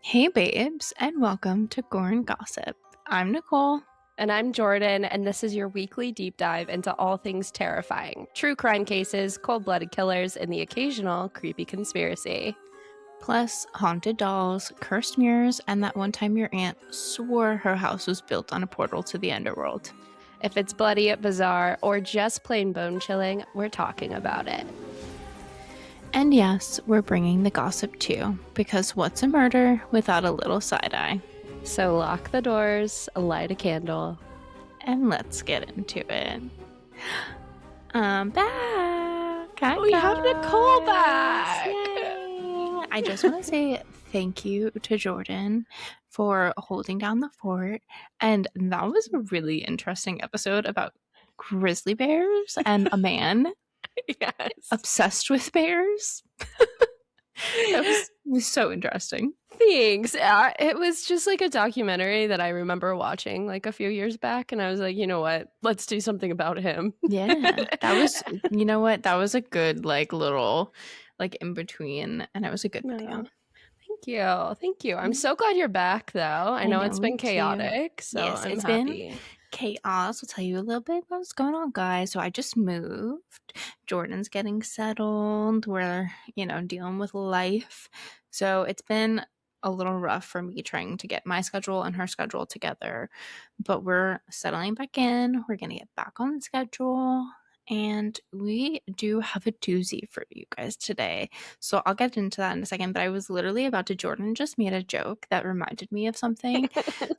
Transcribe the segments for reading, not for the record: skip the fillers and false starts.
Hey babes, and welcome to Gore&Gossip. I'm Nicole. And I'm Jordan, and this is your weekly deep dive into all things terrifying. True crime cases, cold-blooded killers, and the occasional creepy conspiracy. Plus haunted dolls, cursed mirrors, and that one time your aunt swore her house was built on a portal to the underworld. If it's bloody, bizarre, or just plain bone-chilling, we're talking about it. And yes, we're bringing the gossip too, because what's a murder without a little side-eye? So lock the doors, light a candle, and let's get into it. I'm back. Hi, we have Nicole back. Yay. I just want to say thank you to Jordan for holding down the fort. And that was a really interesting episode about grizzly bears and a man yes. obsessed with bears. It was so interesting. Thanks. It was just like a documentary that I remember watching like a few years back, and I was like, you know what? Let's do something about him. Yeah, that was, you know what? That was a good like little like in between, and it was a good video. Thank you. I'm so glad you're back, though. I know it's been chaotic, so yes, I'm it's happy. Been chaos. I'll tell you a little bit about what's going on, guys. So I just moved. Jordan's getting settled. We're, dealing with life. So it's been a little rough for me trying to get my schedule and her schedule together. But we're settling back in. We're going to get back on schedule. And we do have a doozy for you guys today. So I'll get into that in a second. But I was literally about to, Jordan just made a joke that reminded me of something.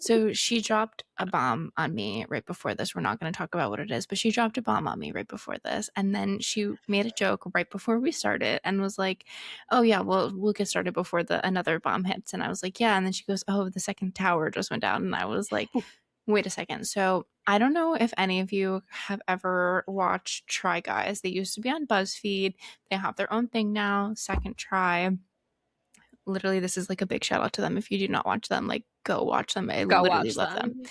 So she dropped a bomb on me right before this. We're not going to talk about what it is, but she dropped a bomb on me right before this. And then she made a joke right before we started and was like, oh yeah, well, we'll get started before another bomb hits. And I was like, yeah. And then she goes, oh, the second tower just went down. And I was like, wait a second. So I don't know if any of you have ever watched Try Guys. They used to be on BuzzFeed. They have their own thing now, Second Try. Literally, this is like a big shout out to them. If you do not watch them, like go watch them. I literally love them.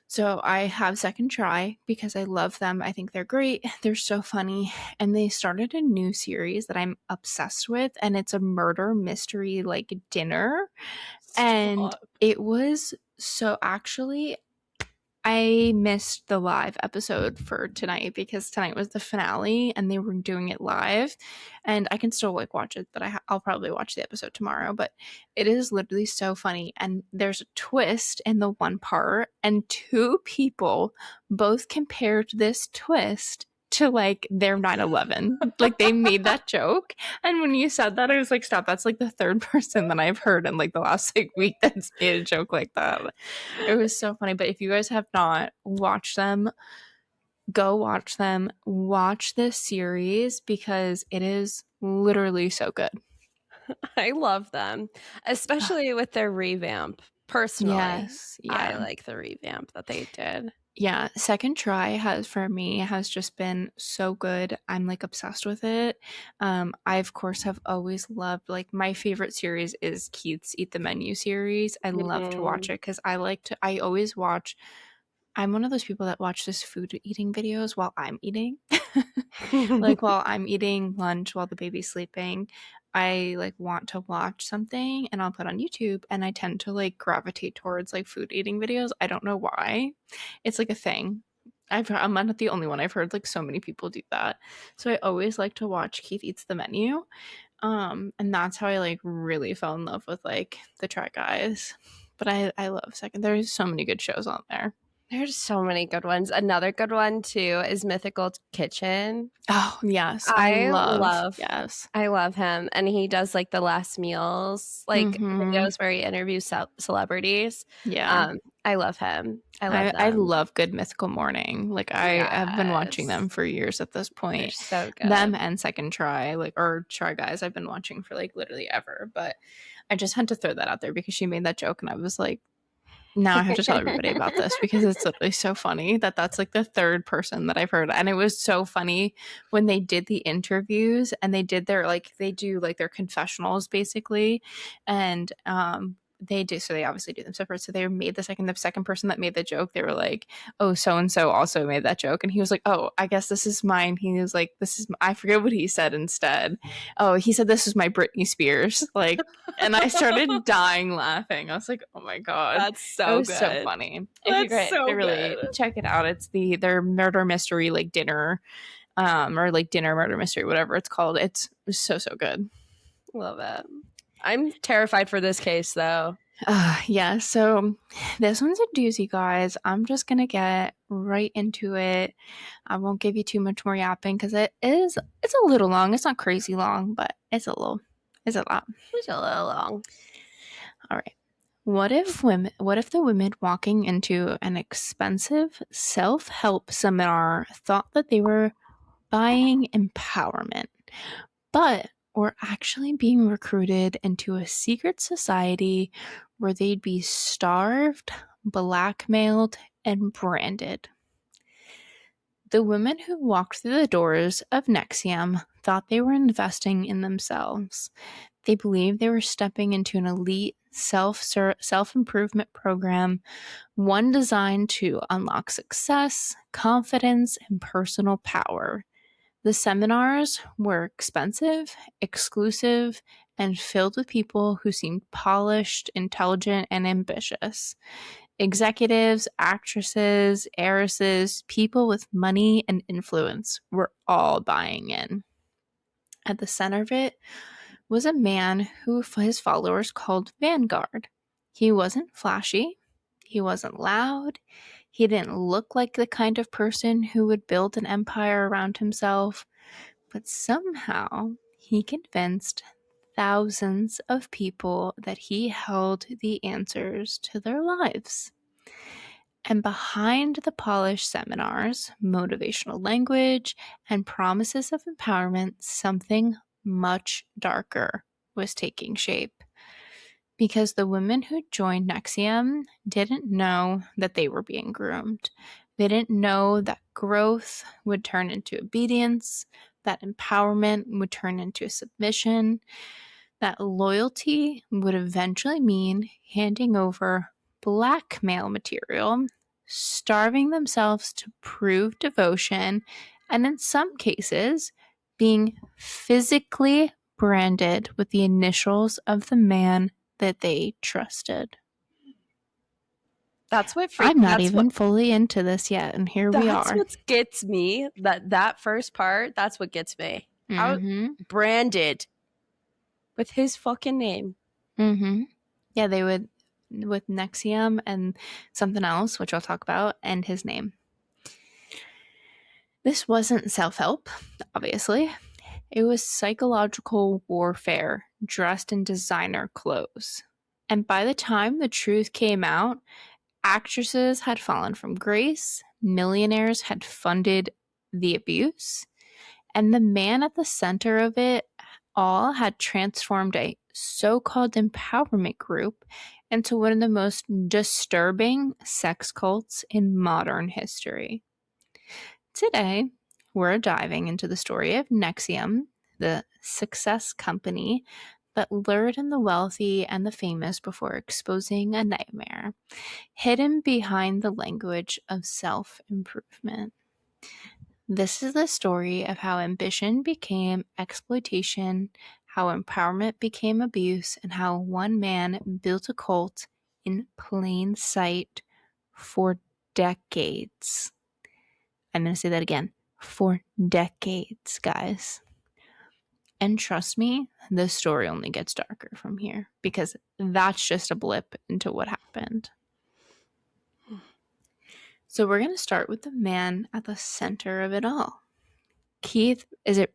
So I have Second Try because I love them. I think they're great. They're so funny. And they started a new series that I'm obsessed with. And it's a murder mystery like dinner. And it was so actually I missed the live episode for tonight because tonight was the finale and they were doing it live, and I can still like watch it, but I'll probably watch the episode tomorrow. But it is literally so funny, and there's a twist in the one part, and two people both compared this twist to like their 9/11. Like they made that joke, and when you said that, I was like, stop, that's like the third person that I've heard in like the last like week that's made a joke like that. It was so funny. But if you guys have not watched them, go watch them. Watch this series because it is literally so good. I love them, especially with their revamp. Personally, yes, yeah. I like the revamp that they did. Yeah, Second Try has just been so good. I'm like obsessed with it. I of course have always loved, like, my favorite series is Keith's Eat the Menu series. I love to watch it because I always watch. I'm one of those people that watch this food eating videos while I'm eating. Like while I'm eating lunch while the baby's sleeping, I like want to watch something and I'll put on YouTube, and I tend to like gravitate towards like food eating videos. I don't know why. It's like a thing. I'm not the only one. I've heard like so many people do that. So I always like to watch Keith Eats the Menu. And that's how I like really fell in love with like the Try Guys. But I love Second. There's so many good shows on there. There's so many good ones. Another good one too is Mythical Kitchen. Oh yes, I love him, and he does like the last meals, like videos where he interviews celebrities. Yeah, I love him. I love Good Mythical Morning. Like I have been watching them for years at this point. They're so good. Them and Second Try, or Try Guys, I've been watching for like literally ever. But I just had to throw that out there because she made that joke, and I was like, now I have to tell everybody about this because it's literally so funny that's like the third person that I've heard. And it was so funny when they did the interviews and they did their like, they do like their confessionals basically. And they do, so they obviously do them separate. So they made the second person that made the joke, they were like, oh, so and so also made that joke, and he was like, oh, I guess this is mine. He was like, this is, I forget what he said instead. Oh, he said this is my Britney Spears, like, and I started dying laughing. I was like, oh my god, That's it so was so good. funny. If you That's get so to really good. check it out, it's their murder mystery, like dinner, or like dinner murder mystery, whatever it's called. It's so good. Love it. I'm terrified for this case, though. Yeah, so this one's a doozy, guys. I'm just gonna get right into it. I won't give you too much more yapping because it's a little long. It's not crazy long, but it's a lot. It's a little long. All right. What if the women walking into an expensive self-help seminar thought that they were buying empowerment, but were actually being recruited into a secret society where they'd be starved, blackmailed, and branded? The women who walked through the doors of NXIVM thought they were investing in themselves. They believed they were stepping into an elite self-improvement program, one designed to unlock success, confidence, and personal power. The seminars were expensive, exclusive, and filled with people who seemed polished, intelligent, and ambitious. Executives, actresses, heiresses, people with money and influence were all buying in. At the center of it was a man who his followers called Vanguard. He wasn't flashy, he wasn't loud, he didn't look like the kind of person who would build an empire around himself, but somehow he convinced thousands of people that he held the answers to their lives. And behind the polished seminars, motivational language, and promises of empowerment, something much darker was taking shape. Because the women who joined NXIVM didn't know that they were being groomed. They didn't know that growth would turn into obedience, that empowerment would turn into submission, that loyalty would eventually mean handing over blackmail material, starving themselves to prove devotion, and in some cases, being physically branded with the initials of the man that they trusted. That's what I'm not even fully into this yet, and here we are. That's what gets me. That first part, that's what gets me. How branded with his fucking name. Yeah, they would, with NXIVM and something else, which I'll talk about, and his name. This wasn't self-help, obviously. It was psychological warfare dressed in designer clothes. And by the time the truth came out, actresses had fallen from grace, millionaires had funded the abuse, and the man at the center of it all had transformed a so-called empowerment group into one of the most disturbing sex cults in modern history. Today, we're diving into the story of NXIVM, the success company that lured in the wealthy and the famous before exposing a nightmare hidden behind the language of self-improvement. This is the story of how ambition became exploitation, how empowerment became abuse, and how one man built a cult in plain sight for decades. I'm going to say that again. For decades, guys. And trust me, the story only gets darker from here because that's just a blip into what happened. So we're going to start with the man at the center of it all. Keith,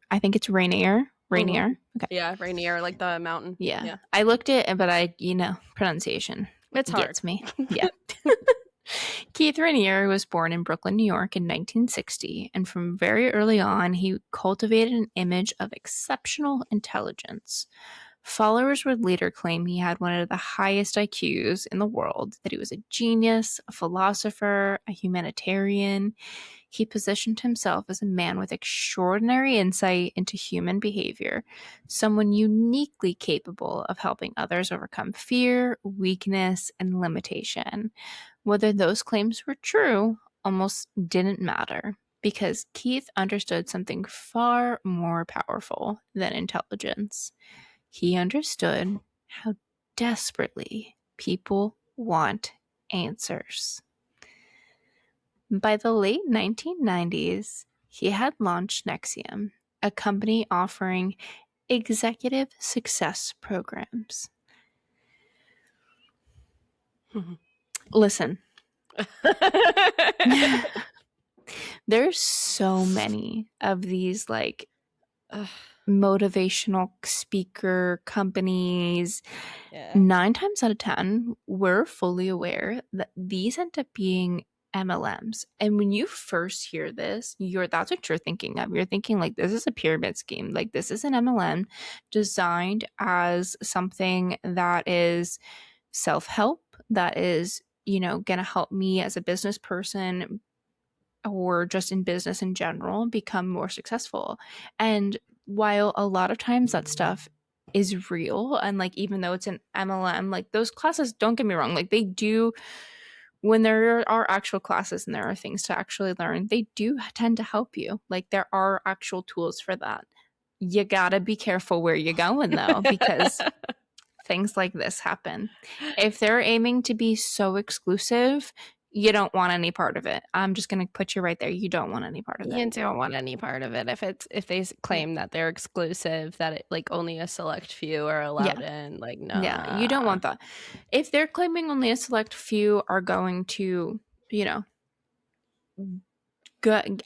I think it's Rainier. Rainier. Mm-hmm. Okay. Yeah, Rainier, like the mountain. Yeah. I looked it, but pronunciation. It's hard. Gets me. Yeah. Keith Rainier was born in Brooklyn, New York in 1960, and from very early on, he cultivated an image of exceptional intelligence. Followers would later claim he had one of the highest IQs in the world, that he was a genius, a philosopher, a humanitarian. He positioned himself as a man with extraordinary insight into human behavior, someone uniquely capable of helping others overcome fear, weakness, and limitation. Whether those claims were true almost didn't matter because Keith understood something far more powerful than intelligence. He understood how desperately people want answers. By the late 1990s, he had launched NXIVM, a company offering executive success programs. Listen, there's so many of these like motivational speaker companies. Yeah. 9 times out of 10, we're fully aware that these end up being MLMs. And when you first hear this, that's what you're thinking of. You're thinking like this is a pyramid scheme. Like this is an MLM designed as something that is self-help, that is, going to help me as a business person or just in business in general become more successful. And while a lot of times that stuff is real, and like even though it's an MLM, like those classes, don't get me wrong, like they do, when there are actual classes and there are things to actually learn, they do tend to help you. Like there are actual tools for that. You gotta be careful where you're going though, because things like this happen. If they're aiming to be so exclusive, you don't want any part of it. I'm just going to put you right there. You don't want any part of it. You don't want any part of it. If they claim that they're exclusive, that it, like only a select few are allowed in, like no. Yeah, you don't want that. If they're claiming only a select few are going to,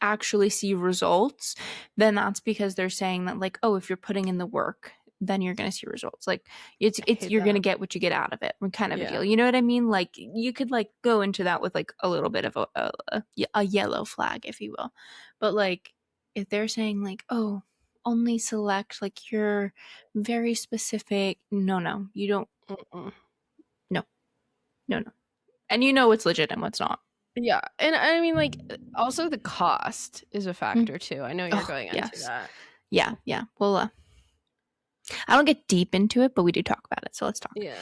actually see results, then that's because they're saying that like, oh, if you're putting in the work, then you're going to see results. Like it's you're going to get what you get out of it, kind of a deal. You know what I mean? Like you could like go into that with like a little bit of a yellow flag, if you will. But like if they're saying like, oh, only select, like you're very specific. No, you don't. No. And it's legit and what's not. Yeah. And I mean, like, also the cost is a factor too. I know you're going into that. Yeah. Well, I don't get deep into it, but we do talk about it. So let's talk. Yeah.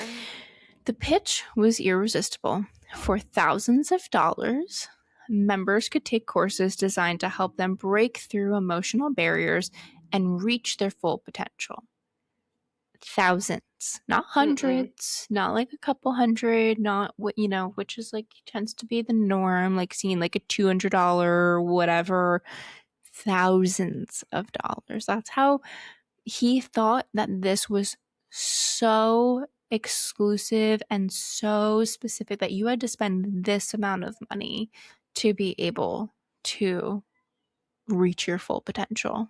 The pitch was irresistible. For thousands of dollars, members could take courses designed to help them break through emotional barriers and reach their full potential. Thousands, not hundreds, not like a couple hundred, not what, which is like tends to be the norm, like seeing like a $200 whatever, thousands of dollars. That's how he thought that this was so exclusive and so specific that you had to spend this amount of money to be able to reach your full potential.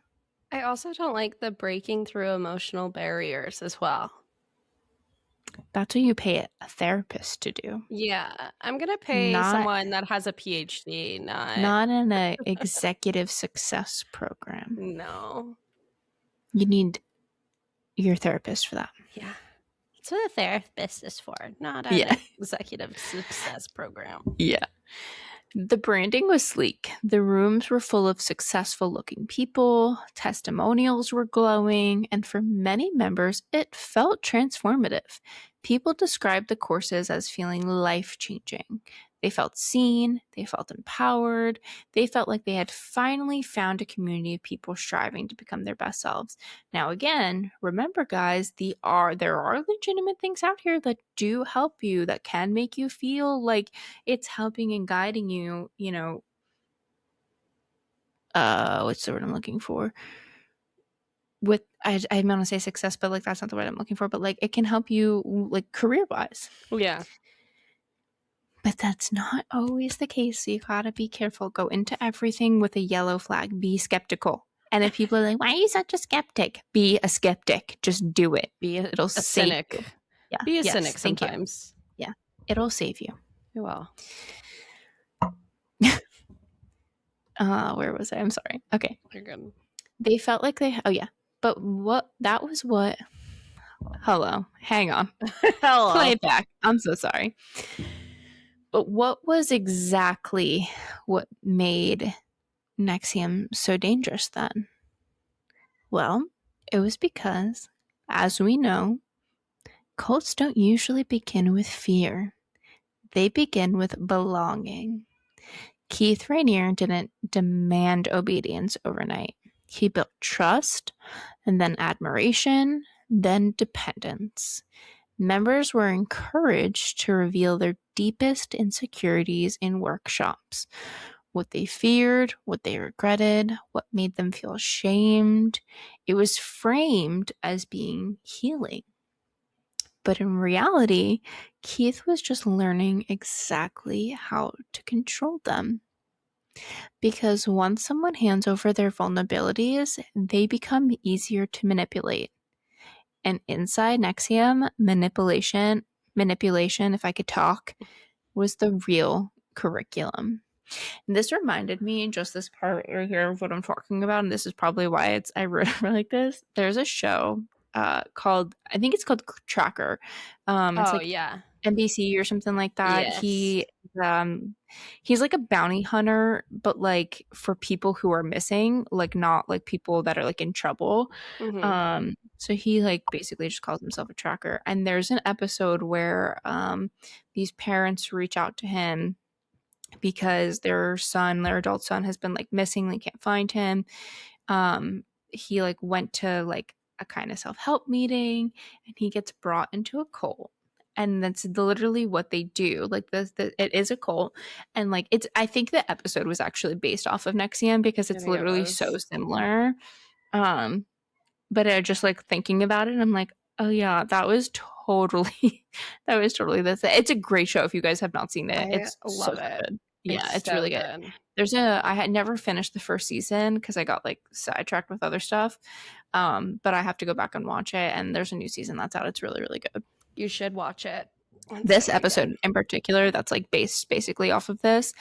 I also don't like the breaking through emotional barriers as well. That's what you pay a therapist to do. Yeah, I'm going to pay someone that has a PhD, not in an executive success program. No. You need your therapist for that. Yeah. That's what a therapist is for, not an executive success program. Yeah. The branding was sleek. The rooms were full of successful-looking people, testimonials were glowing, and for many members, it felt transformative. People described the courses as feeling life-changing. They felt seen, they felt empowered, they felt like they had finally found a community of people striving to become their best selves. Now again, remember guys, there are legitimate things out here that do help you, that can make you feel like it's helping and guiding you, what's the word I'm looking for? With I want to say success, but like that's not the word I'm looking for, but like it can help you like career-wise. Yeah. But that's not always the case. So you gotta be careful. Go into everything with a yellow flag. Be skeptical. And if people are like, why are you such a skeptic? Be a skeptic. Just do it. It'll save cynic. You. Yeah. Be a cynic sometimes. Yeah. It'll save you. It will. Where was I? I'm sorry. Okay. You're good. They felt like But hello. Hang on. Hello. Play it back. I'm so sorry. But what was exactly what made NXIVM so dangerous then? Well, it was because, as we know, cults don't usually begin with fear. They begin with belonging. Keith Rainier didn't demand obedience overnight. He built trust, and then admiration, then dependence. Members were encouraged to reveal their deepest insecurities in workshops, what they feared, what they regretted, what made them feel ashamed. It was framed as being healing. But in reality, Keith was just learning exactly how to control them. Because once someone hands over their vulnerabilities, they become easier to manipulate. And inside NXIVM, manipulation, if I could talk, was the real curriculum. And this reminded me, just this part right here of what I'm talking about, and this is probably why I wrote it like this. There's a show called, I think it's called Tracker. It's Oh, like yeah. NBC or something like that. Yes. He's like a bounty hunter, but like for people who are missing, like not like people that are like in trouble. Mm-hmm. So he like basically just calls himself a tracker. And there's an episode where these parents reach out to him because their adult son has been like missing, they can't find him. He like went to like a kind of self-help meeting and he gets brought into a cult, and that's literally what they do. Like it is a cult, and like it's, I think the episode was actually based off of NXIVM because I it's think it literally so was. similar. But I just like thinking about it, and I'm like, oh yeah, that was totally that was totally this. It's a great show if you guys have not seen it. I It's so love it. good. It's Yeah, it's so really good. good. I had never finished the first season because I got like sidetracked with other stuff. But I have to go back and watch it, and there's a new season that's out. It's really, really good. You should watch it. It's This very good. episode in particular, that's like based basically off of this,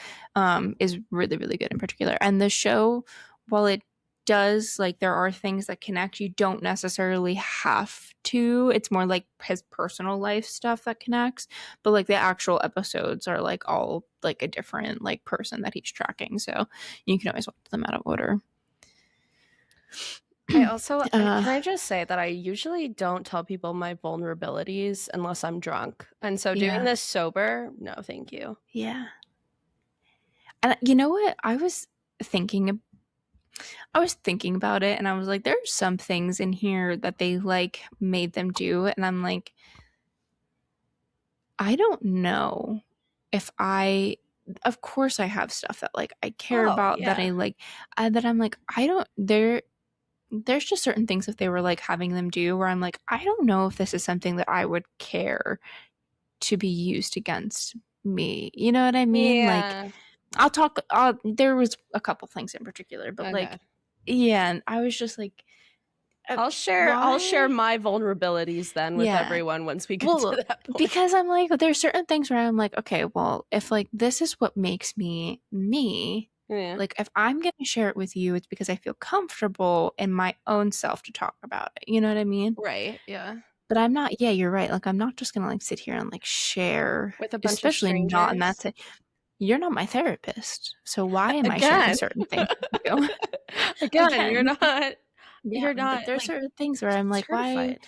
is really, really good in particular. And the show, while it does, like, there are things that connect, you don't necessarily have to. It's more like his personal life stuff that connects, but like the actual episodes are like all like a different like person that he's tracking, so you can always watch them out of order. I also, uh can I just say that I usually don't tell people my vulnerabilities unless I'm drunk. And so doing yeah, this sober, no, thank you. yeah. And you know what, thinking I was thinking about it, and I was like, there's some things in here that they like made them do, and I'm like, I don't know if I of course I have stuff that like I care Oh, about, that I yeah. like, that I'm like, I don't there's just certain things if they were like having them do where I'm like, I don't know if this is something that I would care to be used against me. You know what I mean? Like Yeah. there was a couple things in particular, but Okay. like yeah, and I was just like, I'll share why? my vulnerabilities then with Yeah. everyone once we get Well, to that point. because I'm like, there's certain things where I'm like, okay, well, if like this is what makes me me, Yeah. like if I'm going to share it with you, it's because I feel comfortable in my own self to talk about it. You know what I mean? Right. Yeah. But I'm not, yeah, you're right. Like I'm not just going to like sit here and like share, With a bunch of especially not in that strangers. say, you're not my therapist. So why am I sharing Again. certain things with you? Again, you're Again, not yeah, you're not there's like certain things where I'm like, certified.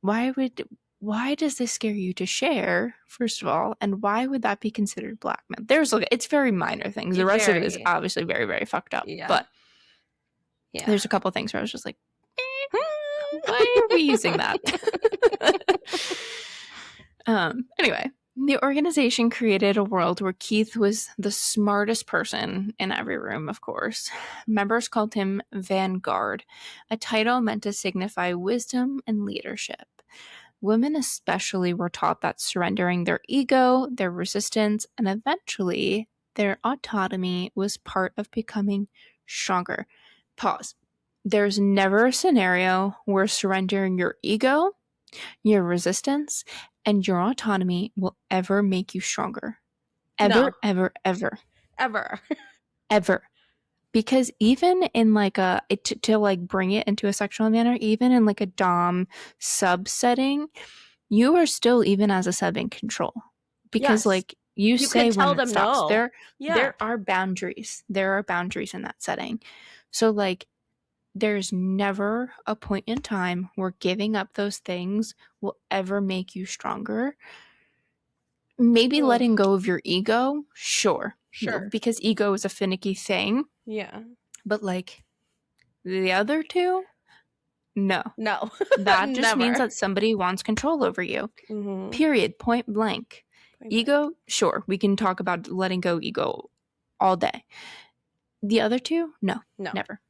why would why does this scare you to share, first of all, and why would that be considered blackmail? There's like, it's very minor things, the rest of it is Very. obviously very, very fucked up, Yeah. but Yeah. there's a couple things where I was just like, why are we using that? Anyway, the organization created a world where Keith was the smartest person in every room, of course. Members called him Vanguard, a title meant to signify wisdom and leadership. Women, especially, were taught that surrendering their ego, their resistance, and eventually their autonomy was part of becoming stronger. Pause. There's never a scenario where surrendering your ego, your resistance, and your autonomy will ever make you stronger. No. Ever, ever, ever, Ever. ever. Because even in like to like bring it into a sexual manner, even in like a dom sub setting, you are still, even as a sub, in control. Because Yes. like You You can say tell when it them stops. no. There Yeah. there are boundaries. There are boundaries in that setting. So like there's never a point in time where giving up those things will ever make you stronger. Maybe Ugh. letting go of your ego, sure. Sure. Because ego is a finicky thing. Yeah. But like the other two, no. No. That just means Never. that somebody wants control over you. Mm-hmm. Period. Point blank. Ego, sure. We can talk about letting go ego all day. The other two, no. Never.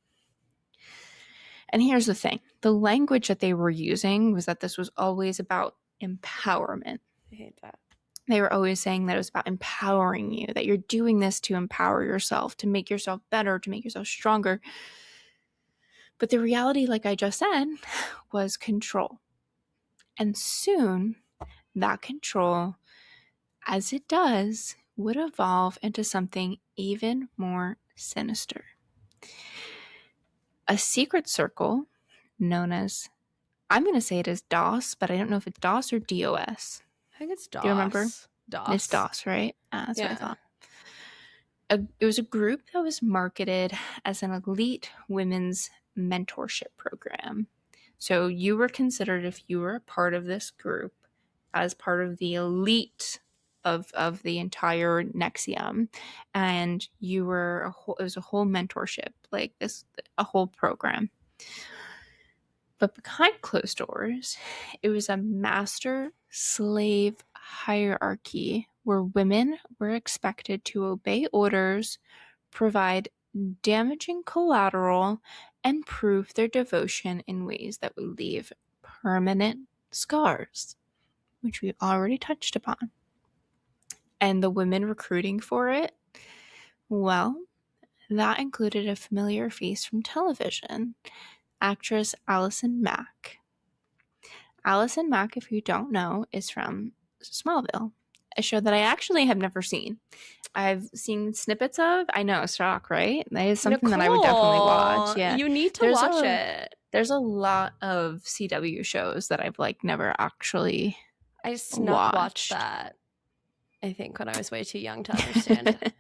And here's the thing. The language that they were using was that this was always about empowerment. I hate that. They were always saying that it was about empowering you, that you're doing this to empower yourself, to make yourself better, to make yourself stronger. But the reality, like I just said, was control. And soon, that control, as it does, would evolve into something even more sinister. A secret circle known as, I'm going to say it as DOS, but I don't know if it's DOS or DOS. I think it's DOS. Do you remember? DOS. It's DOS, right? That's what I thought. It was a group that was marketed as an elite women's mentorship program. So you were considered, if you were a part of this group, as part of the elite of the entire NXIVM, and you were it was a whole mentorship, like this, a whole program. But behind closed doors, it was a master-slave hierarchy where women were expected to obey orders, provide damaging collateral, and prove their devotion in ways that would leave permanent scars, which we already touched upon. And the women recruiting for it, well, that included a familiar face from television, actress Allison Mack. Allison Mack, if you don't know, is from Smallville, a show that I actually have never seen. I've seen snippets of. I know, shock, right? That is something that I would definitely watch. Yeah, you need to watch it. There's a lot of CW shows that I've like never actually I snuck watched that. I think when I was way too young to understand.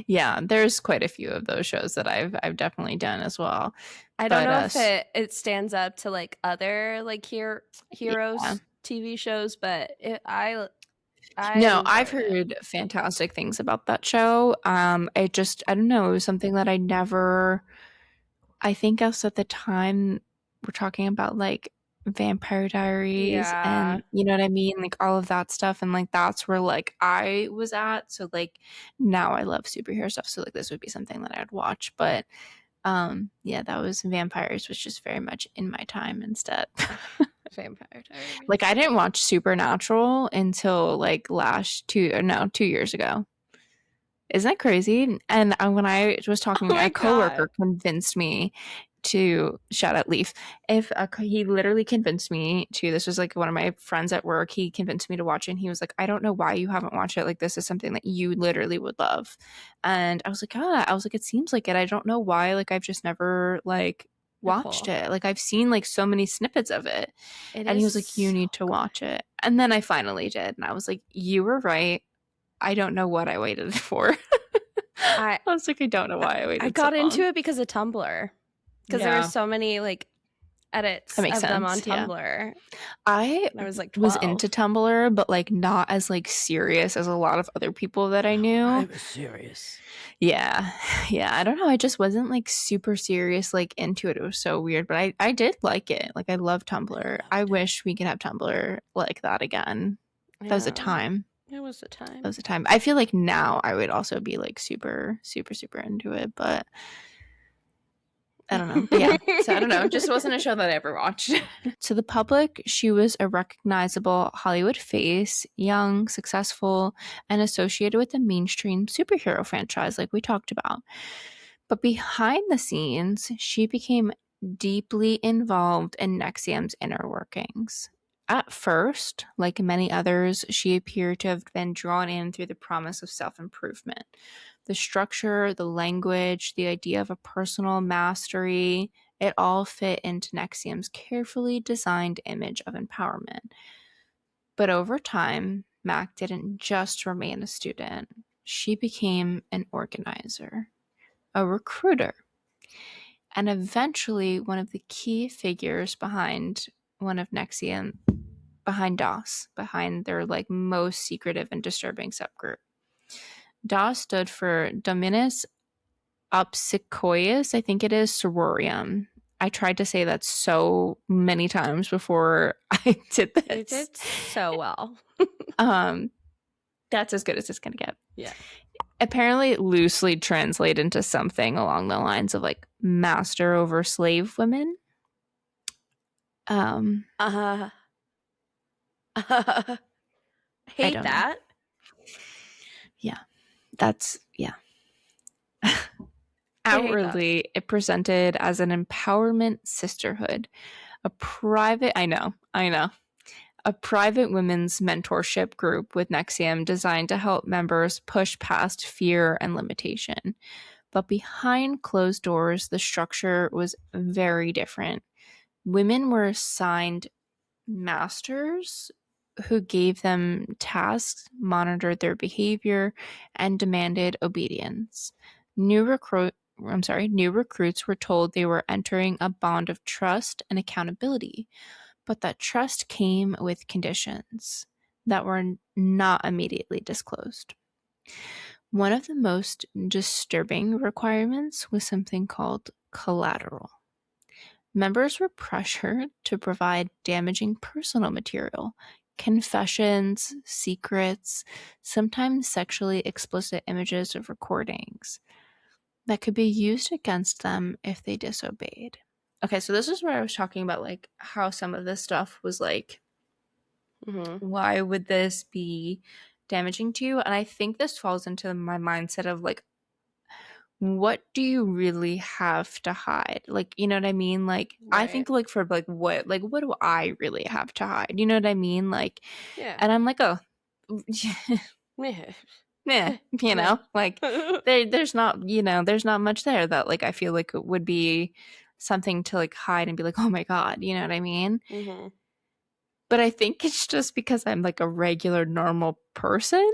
Yeah, there's quite a few of those shows that I've definitely done as well. I don't know if it stands up to like other like heroes TV shows, but I've heard fantastic things about that show. I don't know, it was something that I think us at the time we're talking about like Vampire Diaries and you know what I mean, like all of that stuff, and like that's where like I was at. So like now I love superhero stuff, so like this would be something that I'd watch. But yeah, that was Vampires, was just very much in my time instead. Vampire Diaries. Like I didn't watch Supernatural until like 2 years ago. Isn't that crazy? And when I was talking, a coworker convinced me to, shout out Leaf, he literally convinced me to, this was like one of my friends at work, he convinced me to watch it, and he was like, I don't know why you haven't watched it, like this is something that you literally would love. And I was like, it seems like it, I don't know why, like I've just never like watched it, like I've seen like so many snippets of it. And he was like, you need to watch it. And then I finally did, and I was like, you were right, I don't know what I waited for. I was like, I don't know why I waited. I got into it because of Tumblr, because there were so many like edits of them on Tumblr. I was like 12. Was into Tumblr, but like not as like serious as a lot of other people that I knew. I was serious. Yeah. I don't know. I just wasn't like super serious like into it. It was so weird, but I did like it. Like I love Tumblr. I wish we could have Tumblr like that again. That was a time. It was a time. That was a time. I feel like now I would also be like super, super, super into it, but I don't know. But yeah. So I don't know. It just wasn't a show that I ever watched. To the public, she was a recognizable Hollywood face, young, successful, and associated with the mainstream superhero franchise like we talked about. But behind the scenes, she became deeply involved in NXIVM's inner workings. At first, like many others, she appeared to have been drawn in through the promise of self-improvement. The structure, the language, the idea of a personal mastery, it all fit into NXIVM's carefully designed image of empowerment. But over time, Mac didn't just remain a student. She became an organizer, a recruiter, and eventually one of the key figures behind one of NXIVM, behind DOS, behind their like most secretive and disturbing subgroup. DOS stood for Dominus Obsequious, I think it is, Sororium. I tried to say that so many times before I did this. You did so well. That's as good as it's gonna get. Yeah. Apparently it loosely translates into something along the lines of like master over slave women. Hate that. Yeah. That's outwardly it presented as an empowerment sisterhood, a private a private women's mentorship group with NXIVM designed to help members push past fear and limitation. But behind closed doors, the structure was very different. Women were assigned masters who gave them tasks, monitored their behavior, and demanded obedience. New recruits were told they were entering a bond of trust and accountability, but that trust came with conditions that were not immediately disclosed. One of the most disturbing requirements was something called collateral. Members were pressured to provide damaging personal material, confessions, secrets, sometimes sexually explicit images of recordings that could be used against them if they disobeyed. Okay, so this is where I was talking about like how some of this stuff was like, why would this be damaging to you? And I think this falls into my mindset of like, what do you really have to hide? Like, you know what I mean? Like, right. I think like for like what do I really have to hide? You know what I mean? Like, yeah. And I'm like, oh, yeah, you know, like there's not, there's not much there that like I feel like it would be something to like hide and be like, oh my God, you know what I mean? Mm-hmm. But I think it's just because I'm like a regular normal person.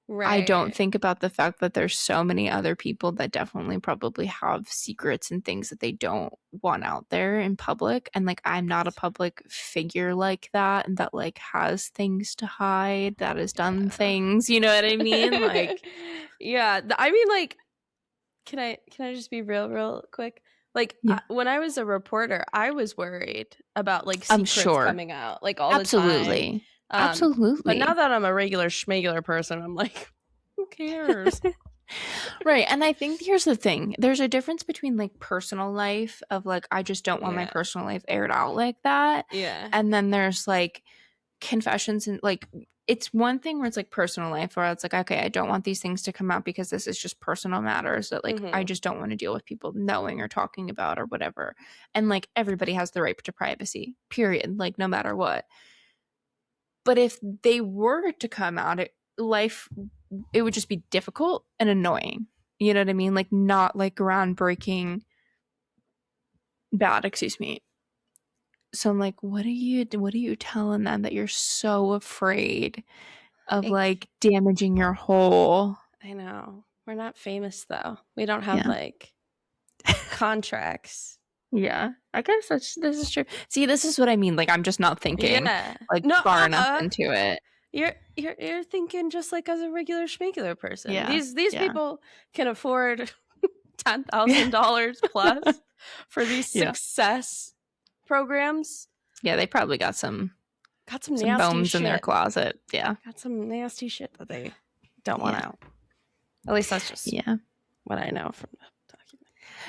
Right. I don't think about the fact that there's so many other people that definitely probably have secrets and things that they don't want out there in public. And like, I'm not a public figure like that and that like has things to hide, that has done things, you know what I mean? Like, yeah. I mean, like, can I just be real quick? Like, yeah. When I was a reporter, I was worried about like secrets coming out like all the time. Absolutely. But now that I'm a regular schmegular person, I'm like, who cares? Right. And I think here's the thing. There's a difference between like personal life of like, I just don't want my personal life aired out like that. Yeah. And then there's like confessions and like, it's one thing where it's like personal life where it's like, okay, I don't want these things to come out because this is just personal matters that like I just don't want to deal with people knowing or talking about or whatever. And like everybody has the right to privacy, period. Like no matter what. But if they were to come out, it would just be difficult and annoying. You know what I mean? Like not like groundbreaking bad, excuse me. So I'm like, what are you telling them that you're so afraid of like damaging your whole? I know. We're not famous though. We don't have like contracts. Yeah. I guess this is true. See, this is what I mean. Like I'm just not thinking like far enough into it. You're thinking just like as a regular schmegular person. Yeah. These people can afford $10,000 plus for these success programs. Yeah, they probably got some nasty bones shit in their closet. Yeah. Got some nasty shit that they don't want out. At least that's just what I know from the document.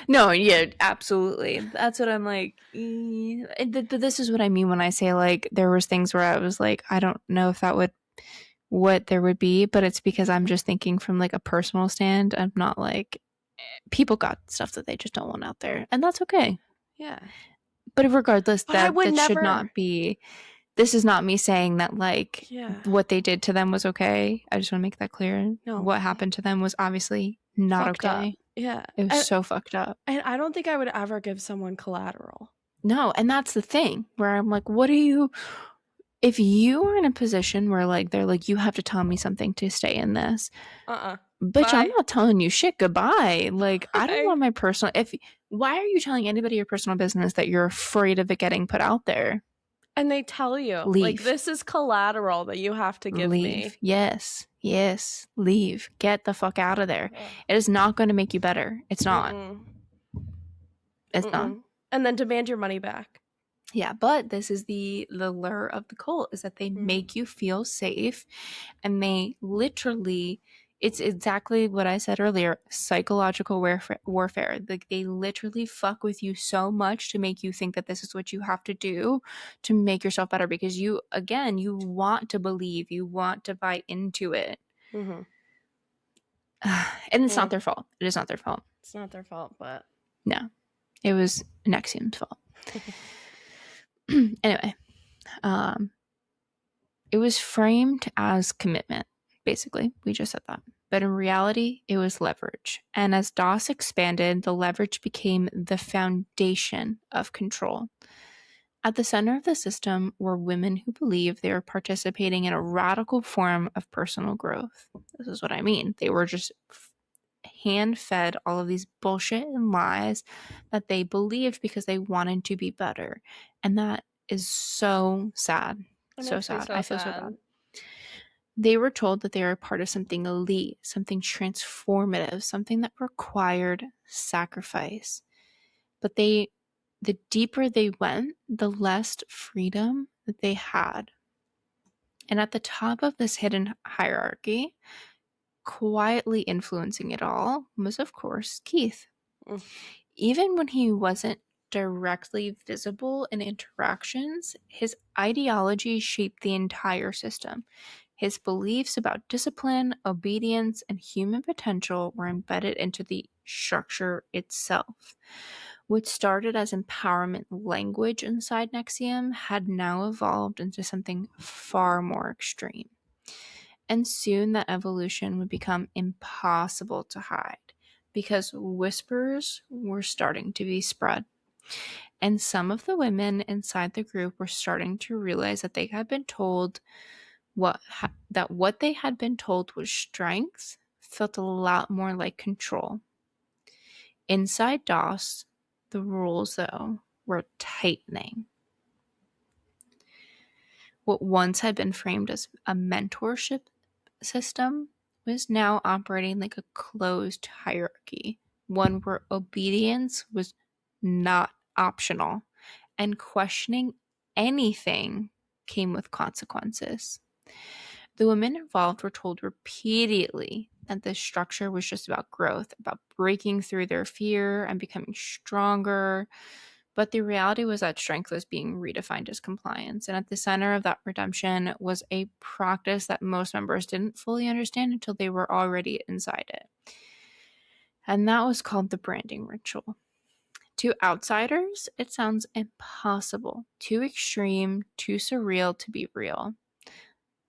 No, yeah, absolutely. That's what I'm like. But this is what I mean when I say like there was things where I was like, I don't know if that would what there would be, but it's because I'm just thinking from like a personal stand. I'm not like people got stuff that they just don't want out there, and that's okay. Yeah. But regardless, that should not be. This is not me saying that like what they did to them was okay. I just want to make that clear. No. What happened to them was obviously not fucked okay. Up. Yeah. It was so fucked up. And I don't think I would ever give someone collateral. No, and that's the thing where I'm like, what are you if you are in a position where like they're like, you have to tell me something to stay in this, bitch, bye. I'm not telling you shit. Goodbye. Like, I don't want my personal. Why are you telling anybody your personal business that you're afraid of it getting put out there? And they tell you, leave. Like, this is collateral that you have to give me. Yes. Leave. Get the fuck out of there. It is not going to make you better. It's not. It's not. And then demand your money back. Yeah, but this is the lure of the cult, is that they make you feel safe, and they literally, it's exactly what I said earlier, psychological warfare. Like, they literally fuck with you so much to make you think that this is what you have to do to make yourself better, because you want to believe, you want to buy into it. And it's not their fault. It is not their fault. It's not their fault, but no, it was NXIVM's fault. Anyway, it was framed as commitment, basically. We just said that. But in reality, it was leverage. And as DOS expanded, the leverage became the foundation of control. At the center of the system were women who believed they were participating in a radical form of personal growth. This is what I mean. They were just hand-fed all of these bullshit and lies that they believed because they wanted to be better. And that is so sad. So sad. I feel so bad. They were told that they were part of something elite, something transformative, something that required sacrifice. But the deeper they went, the less freedom that they had. And at the top of this hidden hierarchy, quietly influencing it all, was, of course, Keith. Even when he wasn't directly visible in interactions, his ideology shaped the entire system. His beliefs about discipline, obedience, and human potential were embedded into the structure itself. What started as empowerment language inside NXIVM had now evolved into something far more extreme. And soon that evolution would become impossible to hide, because whispers were starting to be spread. And some of the women inside the group were starting to realize that they had been told what they had been told was strength felt a lot more like control. Inside DOS, the rules, though, were tightening. What once had been framed as a mentorship system was now operating like a closed hierarchy, one where obedience was not optional, and questioning anything came with consequences. The women involved were told repeatedly that this structure was just about growth, about breaking through their fear and becoming stronger. But the reality was that strength was being redefined as compliance. And at the center of that redemption was a practice that most members didn't fully understand until they were already inside it. And that was called the branding ritual. To outsiders, it sounds impossible, too extreme, too surreal to be real.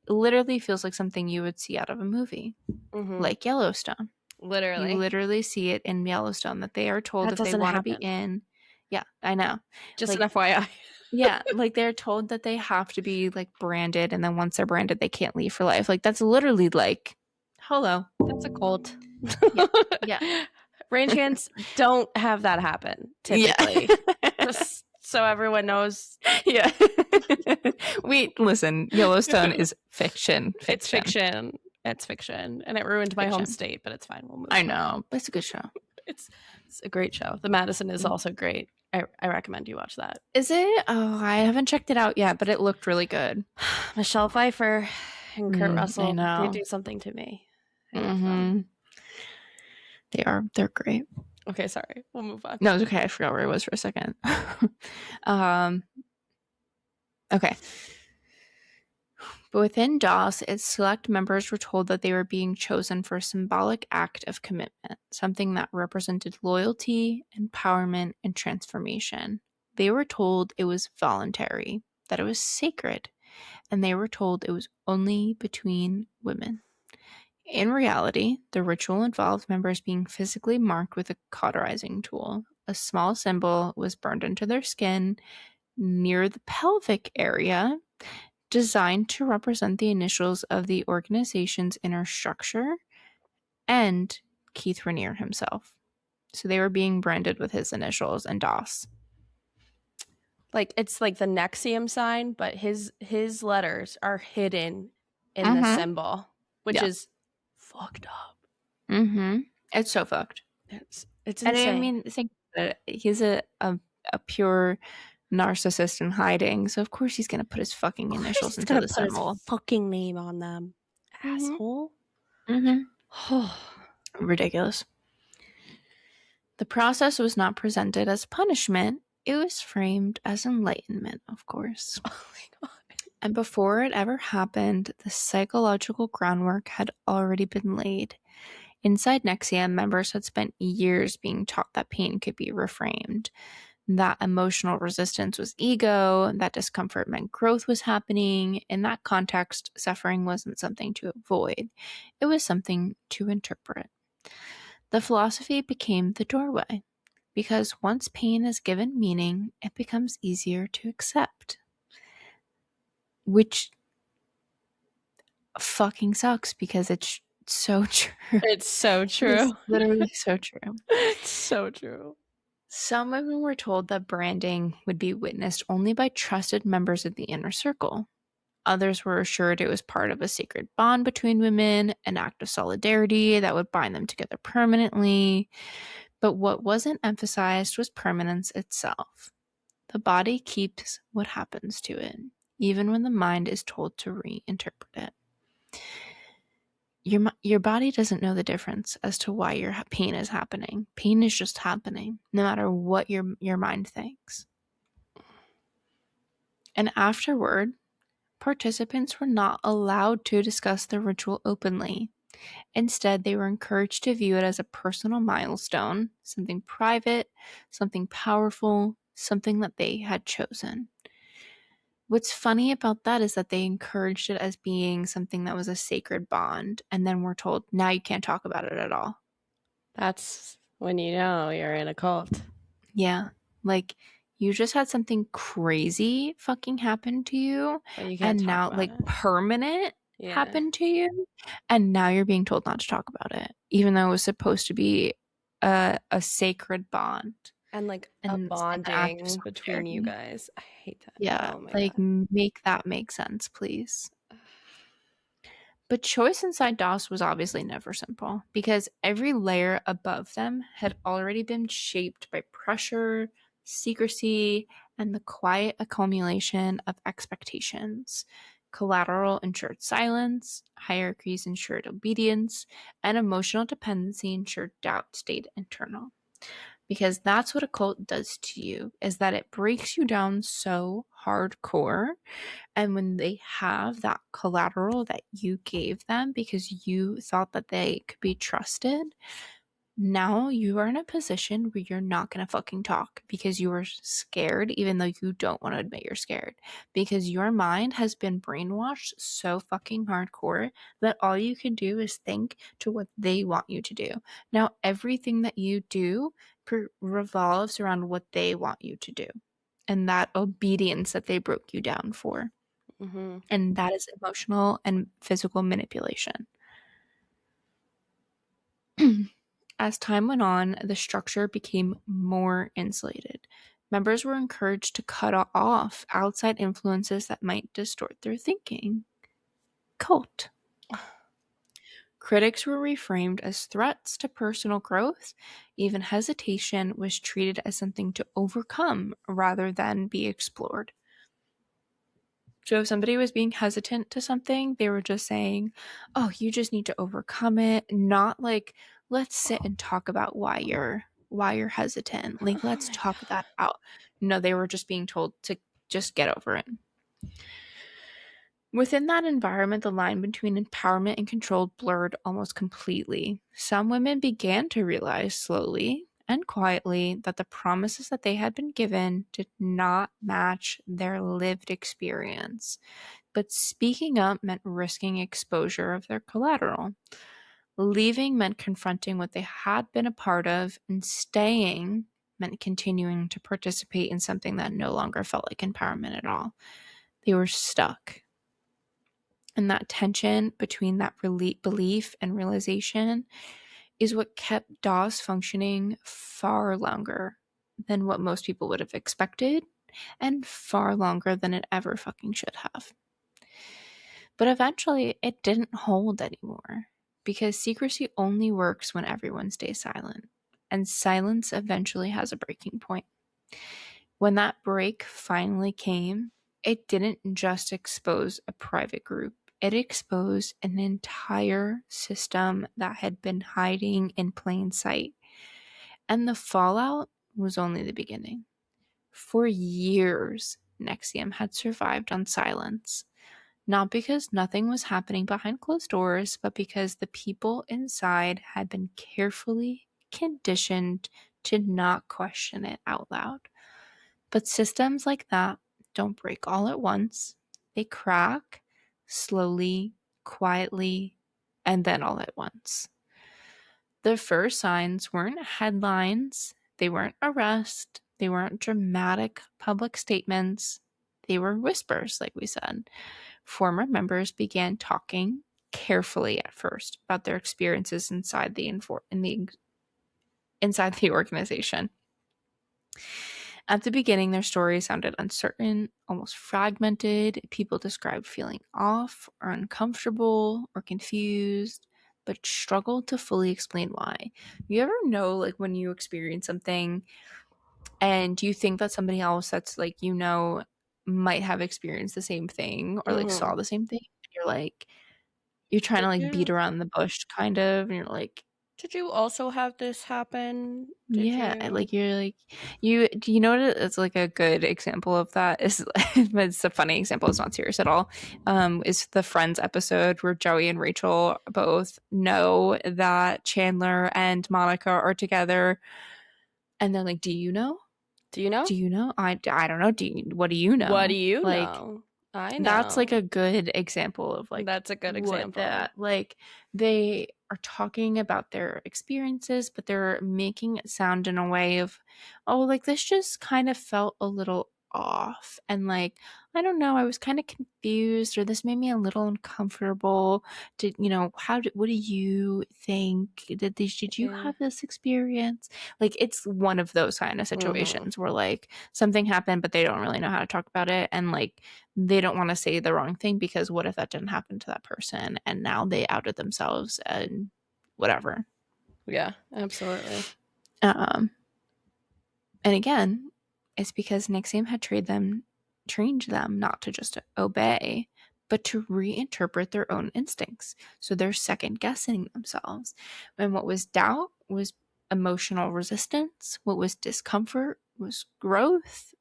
It literally feels like something you would see out of a movie, like Yellowstone. Literally. You literally see it in Yellowstone, that they are told that they want to be in. Yeah, I know. Just like, an FYI. Yeah, like they're told that they have to be like branded, and then once they're branded, they can't leave for life. Like, that's literally like, hello. That's a cult. Yeah. Range hands don't have that happen, typically. Yeah. Just so everyone knows. Yeah. Listen, Yellowstone is fiction. It's fiction. It's fiction. And it ruined my home state, but it's fine. We'll move on. I know. But it's a good show. It's a great show. The Madison is also great. I recommend you watch that. Is it? Oh, I haven't checked it out yet, but it looked really good. Michelle Pfeiffer and Kurt Russell, they do something to me. They're great. Okay, sorry. We'll move on. No, it's okay. I forgot where I was for a second. Okay. But within DOS, its select members were told that they were being chosen for a symbolic act of commitment, something that represented loyalty, empowerment, and transformation. They were told it was voluntary, that it was sacred, and they were told it was only between women. In reality, the ritual involved members being physically marked with a cauterizing tool. A small symbol was burned into their skin near the pelvic area, designed to represent the initials of the organization's inner structure and Keith Rainier himself. So they were being branded with his initials and DOS. Like, it's like the NXIVM sign, but his letters are hidden in the symbol, which is fucked up. It's so fucked. It's insane. And I mean, think about it. He's a pure narcissist in hiding, so of course he's gonna put his fucking initials into the symbol. His fucking name on them, asshole. Ridiculous. The process was not presented as punishment. It was framed as enlightenment, of course. Oh my god. And before it ever happened, the psychological groundwork had already been laid. Inside NXIVM, members had spent years being taught that pain could be reframed, that emotional resistance was ego, that discomfort meant growth was happening. In that context, suffering wasn't something to avoid. It was something to interpret. The philosophy became the doorway, because once pain is given meaning, it becomes easier to accept. Which fucking sucks, because it's so true. It's so true. It's literally so true. It's so true. Some women were told that branding would be witnessed only by trusted members of the inner circle. Others were assured it was part of a sacred bond between women, an act of solidarity that would bind them together permanently. But what wasn't emphasized was permanence itself. The body keeps what happens to it, even when the mind is told to reinterpret it. Your body doesn't know the difference as to why your pain is happening. Pain is just happening, no matter what your mind thinks. And afterward, participants were not allowed to discuss the ritual openly. Instead, they were encouraged to view it as a personal milestone, something private, something powerful, something that they had chosen. What's funny about that is that they encouraged it as being something that was a sacred bond, and then we're told, now you can't talk about it at all. That's when you know you're in a cult. Yeah. Like, you just had something crazy fucking happen to you, and now, like, permanent happen to you, and now you're being told not to talk about it, even though it was supposed to be a sacred bond. And like a bonding between you guys. I hate that. Yeah, like God. Make that make sense, please. But choice inside DOS was obviously never simple, because every layer above them had already been shaped by pressure, secrecy, and the quiet accumulation of expectations. Collateral ensured silence, hierarchies ensured obedience, and emotional dependency ensured doubt stayed internal. Because that's what a cult does to you, is that it breaks you down so hardcore. And when they have that collateral that you gave them because you thought that they could be trusted, now you are in a position where you're not going to fucking talk because you are scared, even though you don't want to admit you're scared, because your mind has been brainwashed so fucking hardcore that all you can do is think to what they want you to do. Now everything that you do revolves around what they want you to do, and that obedience that they broke you down for. And that is emotional and physical manipulation. As time went on, the structure became more insulated. Members were encouraged to cut off outside influences that might distort their thinking. Cult. Critics were reframed as threats to personal growth. Even hesitation was treated as something to overcome rather than be explored. So if somebody was being hesitant to something, they were just saying, oh, you just need to overcome it. Not like, let's sit and talk about why you're hesitant. Like, let's talk that out. No, they were just being told to just get over it. Within that environment, the line between empowerment and control blurred almost completely. Some women began to realize slowly and quietly that the promises that they had been given did not match their lived experience. But speaking up meant risking exposure of their collateral. Leaving meant confronting what they had been a part of, and staying meant continuing to participate in something that no longer felt like empowerment at all. They were stuck. And that tension between that belief and realization is what kept DOS functioning far longer than what most people would have expected, and far longer than it ever fucking should have. But eventually, it didn't hold anymore, because secrecy only works when everyone stays silent, and silence eventually has a breaking point. When that break finally came, it didn't just expose a private group. It exposed an entire system that had been hiding in plain sight. And the fallout was only the beginning. For years, NXIVM had survived on silence. Not because nothing was happening behind closed doors, but because the people inside had been carefully conditioned to not question it out loud. But systems like that don't break all at once. They crack slowly, quietly, and then all at once. The first signs weren't headlines, they weren't arrests, they weren't dramatic public statements. They were whispers, like we said. Former members began talking carefully at first about their experiences inside the organization. At the beginning, their stories sounded uncertain, almost fragmented. People described feeling off or uncomfortable or confused, but struggled to fully explain why. You ever know, like, when you experience something and you think that somebody else that's, like, might have experienced the same thing or, like, saw the same thing, and you're like, you're trying to, like, beat around the bush, kind of, and you're like, did you also have this happen? like, you're like, do you know what it's like a good example of that is? It's a funny example, it's not serious at all. Is the Friends episode where Joey and Rachel both know that Chandler and Monica are together, and they're like, do you know? I don't know. What do you know? What do you like, know? I know. That's like a good example of, like, that's a good example. Like, they are talking about their experiences, but they're making it sound in a way of, oh, like, this just kind of felt a little off, and, like, I don't know, I was kind of confused, or this made me a little uncomfortable. What do you think? Did you have this experience? Like, it's one of those kind of situations where, like, something happened, but they don't really know how to talk about it, and, like, they don't want to say the wrong thing, because what if that didn't happen to that person and now they outed themselves and whatever. Yeah, absolutely. And again, it's because NXIVM had trained them not to just obey, but to reinterpret their own instincts. So they're second guessing themselves. And what was doubt was emotional resistance. What was discomfort was growth.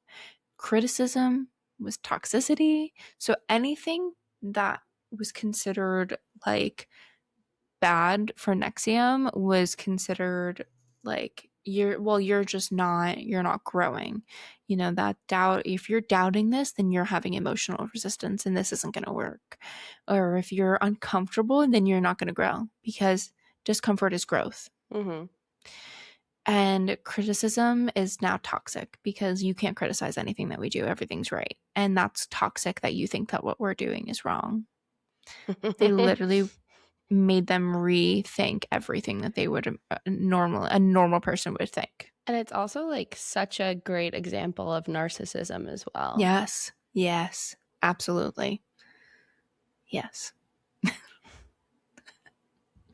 Criticism was toxicity. So anything that was considered, like, bad for NXIVM was considered, like, you're not growing. That doubt, if you're doubting this, then you're having emotional resistance and this isn't going to work. Or if you're uncomfortable, then you're not going to grow, because discomfort is growth. And criticism is now toxic, because you can't criticize anything that we do. Everything's right. And that's toxic, that you think that what we're doing is wrong. They literally made them rethink everything that they would a normal person would think. And it's also, like, such a great example of narcissism as well. Yes, absolutely. Yes.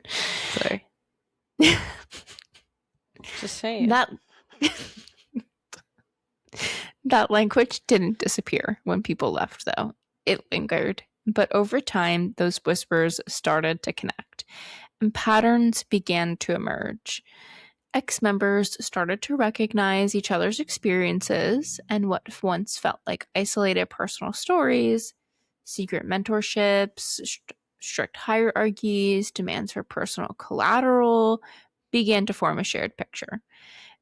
Sorry. Just saying. That language didn't disappear when people left, though. It lingered. But over time, those whispers started to connect, and patterns began to emerge. Ex-members started to recognize each other's experiences, and what once felt like isolated personal stories, secret mentorships, strict hierarchies, demands for personal collateral, began to form a shared picture.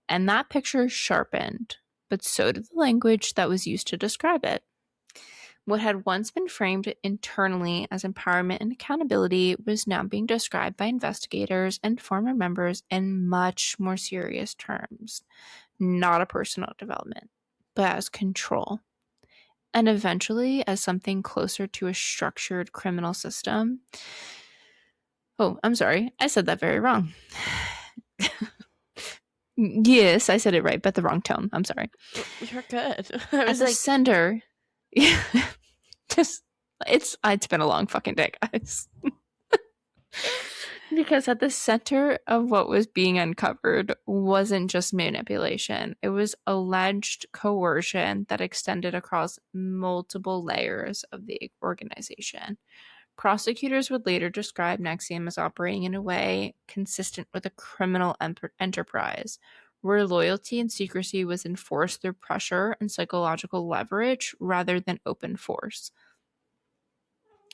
And that picture sharpened, but so did the language that was used to describe it. What had once been framed internally as empowerment and accountability was now being described by investigators and former members in much more serious terms. Not a personal development, but as control. and eventually as something closer to a structured criminal system. Oh, I'm sorry. I said that very wrong. Yes, I said it right, but the wrong tone. I'm sorry. You're good. At the center, it's been a long fucking day, guys. Because at the center of what was being uncovered wasn't just manipulation. It was alleged coercion that extended across multiple layers of the organization. Prosecutors would later describe NXIVM as operating in a way consistent with a criminal enterprise, where loyalty and secrecy was enforced through pressure and psychological leverage rather than open force.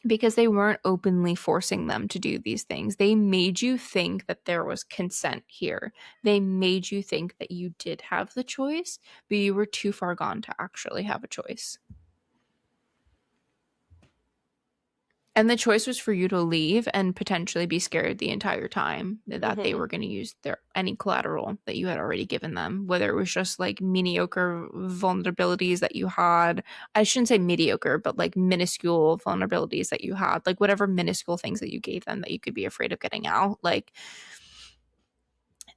Because they weren't openly forcing them to do these things. They made you think that there was consent here. They made you think that you did have the choice, but you were too far gone to actually have a choice. And the choice was for you to leave and potentially be scared the entire time that they were going to use any collateral that you had already given them, whether it was just like mediocre vulnerabilities that you had. I shouldn't say mediocre, but like minuscule vulnerabilities that you had, like whatever minuscule things that you gave them that you could be afraid of getting out. Like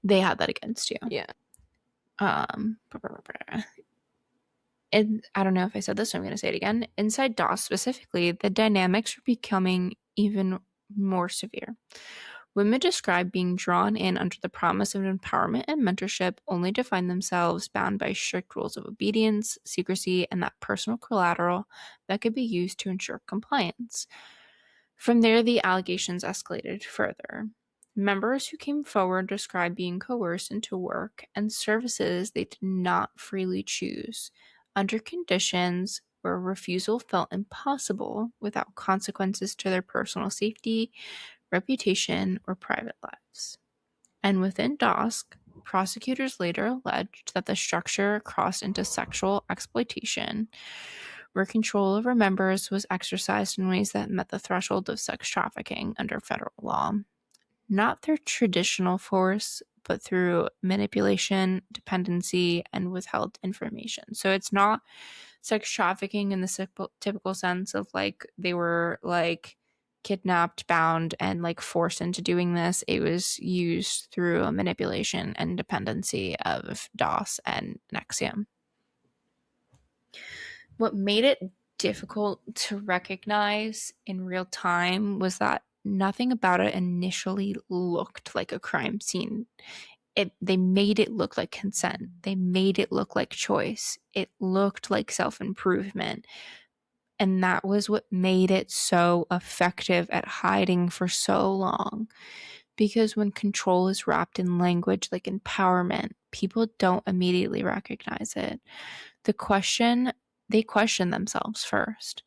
they had that against you. Yeah. And I don't know if I said this, so I'm going to say it again. Inside DOS specifically, the dynamics were becoming even more severe. Women described being drawn in under the promise of empowerment and mentorship, only to find themselves bound by strict rules of obedience, secrecy, and that personal collateral that could be used to ensure compliance. From there, the allegations escalated further. Members who came forward described being coerced into work and services they did not freely choose, under conditions where refusal felt impossible without consequences to their personal safety, reputation, or private lives. And within DOSC, prosecutors later alleged that the structure crossed into sexual exploitation, where control over members was exercised in ways that met the threshold of sex trafficking under federal law. Not through traditional force, but through manipulation, dependency, and withheld information. So it's not sex trafficking in the typical sense of like they were like kidnapped, bound, and like forced into doing this. It was used through a manipulation and dependency of DOS and NXIVM. What made it difficult to recognize in real time was that nothing about it initially looked like a crime scene. They made it look like consent. They made it look like choice. It looked like self-improvement. And that was what made it so effective at hiding for so long. Because when control is wrapped in language like empowerment, people don't immediately recognize it. They question themselves first.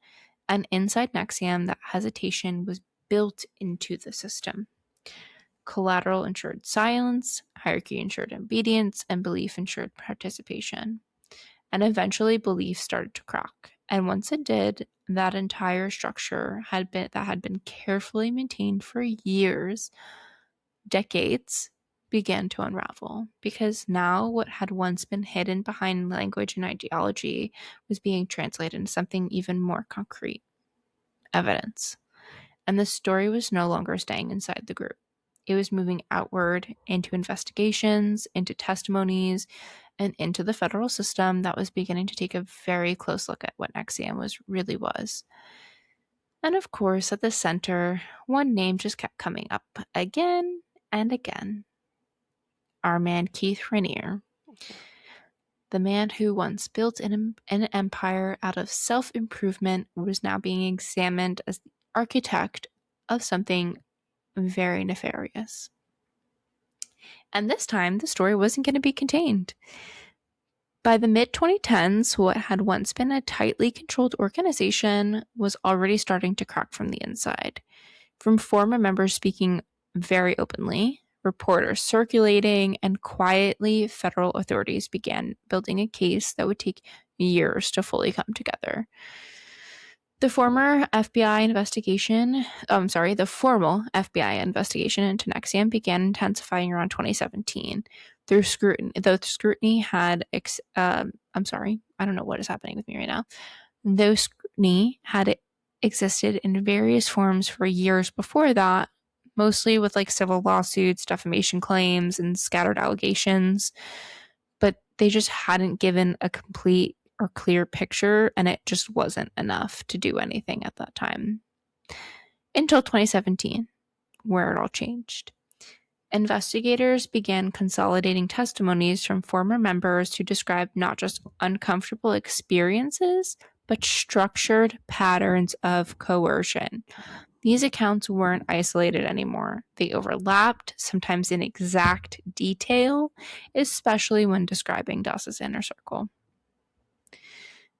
And inside NXIVM, that hesitation was built into the system. Collateral ensured silence, hierarchy ensured obedience, and belief ensured participation. And eventually belief started to crack. And once it did, that entire structure had been carefully maintained for years, decades, began to unravel, because now what had once been hidden behind language and ideology was being translated into something even more concrete: evidence. And the story was no longer staying inside the group. It was moving outward into investigations, into testimonies, and into the federal system that was beginning to take a very close look at what NXIVM really was. And of course, at the center, one name just kept coming up again and again. Our man Keith Rainier. The man who once built an empire out of self-improvement was now being examined as the architect of something very nefarious. And this time, the story wasn't going to be contained. By the mid-2010s, what had once been a tightly controlled organization was already starting to crack from the inside. From former members speaking very openly, reporters circulating, and quietly, federal authorities began building a case that would take years to fully come together. The formal FBI investigation into NXIVM began intensifying around 2017 through scrutiny. The scrutiny had, I don't know what is happening with me right now. Though scrutiny had existed in various forms for years before that, mostly with like civil lawsuits, defamation claims, and scattered allegations, but they just hadn't given a complete or clear picture, and it just wasn't enough to do anything at that time. Until 2017, where it all changed. Investigators began consolidating testimonies from former members who described not just uncomfortable experiences, but structured patterns of coercion. These accounts weren't isolated anymore. They overlapped, sometimes in exact detail, especially when describing Doss's inner circle.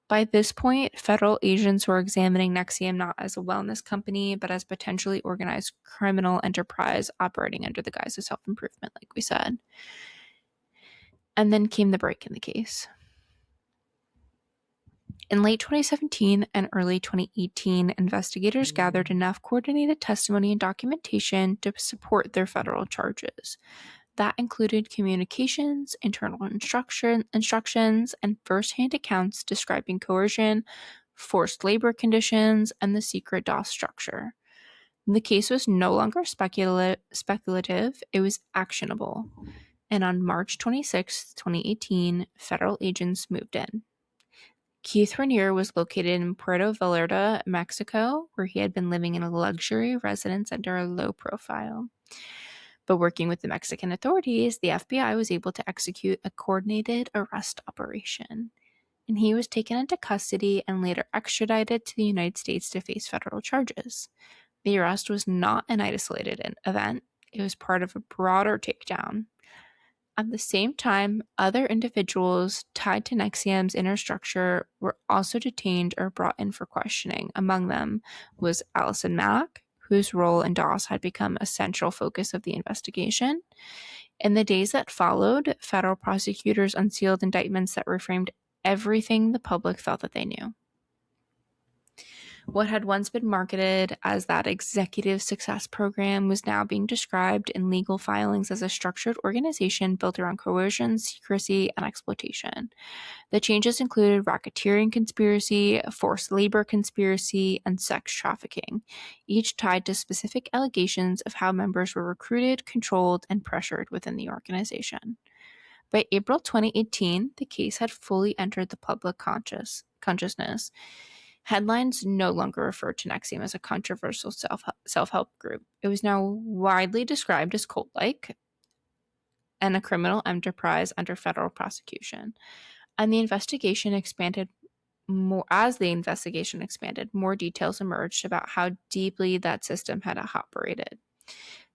By this point, federal agents were examining NXIVM not as a wellness company, but as potentially organized criminal enterprise operating under the guise of self-improvement, like we said. And then came the break in the case. In late 2017 and early 2018, investigators gathered enough coordinated testimony and documentation to support their federal charges. That included communications, internal instructions, and firsthand accounts describing coercion, forced labor conditions, and the secret DOS structure. The case was no longer speculative, it was actionable. And on March 26, 2018, federal agents moved in. Keith Rainier was located in Puerto Vallarta, Mexico, where he had been living in a luxury residence under a low profile. But working with the Mexican authorities, the FBI was able to execute a coordinated arrest operation. And he was taken into custody and later extradited to the United States to face federal charges. The arrest was not an isolated event. It was part of a broader takedown. At the same time, other individuals tied to NXIVM's inner structure were also detained or brought in for questioning. Among them was Allison Mack, whose role in DOS had become a central focus of the investigation. In the days that followed, federal prosecutors unsealed indictments that reframed everything the public thought that they knew. What had once been marketed as that executive success program was now being described in legal filings as a structured organization built around coercion, secrecy, and exploitation. The changes included racketeering conspiracy, forced labor conspiracy, and sex trafficking, each tied to specific allegations of how members were recruited, controlled, and pressured within the organization. By April 2018, the case had fully entered the public consciousness. Headlines no longer referred to NXIVM as a controversial self-help group. It was now widely described as cult-like and a criminal enterprise under federal prosecution. And the investigation expanded more. As the investigation expanded, more details emerged about how deeply that system had operated,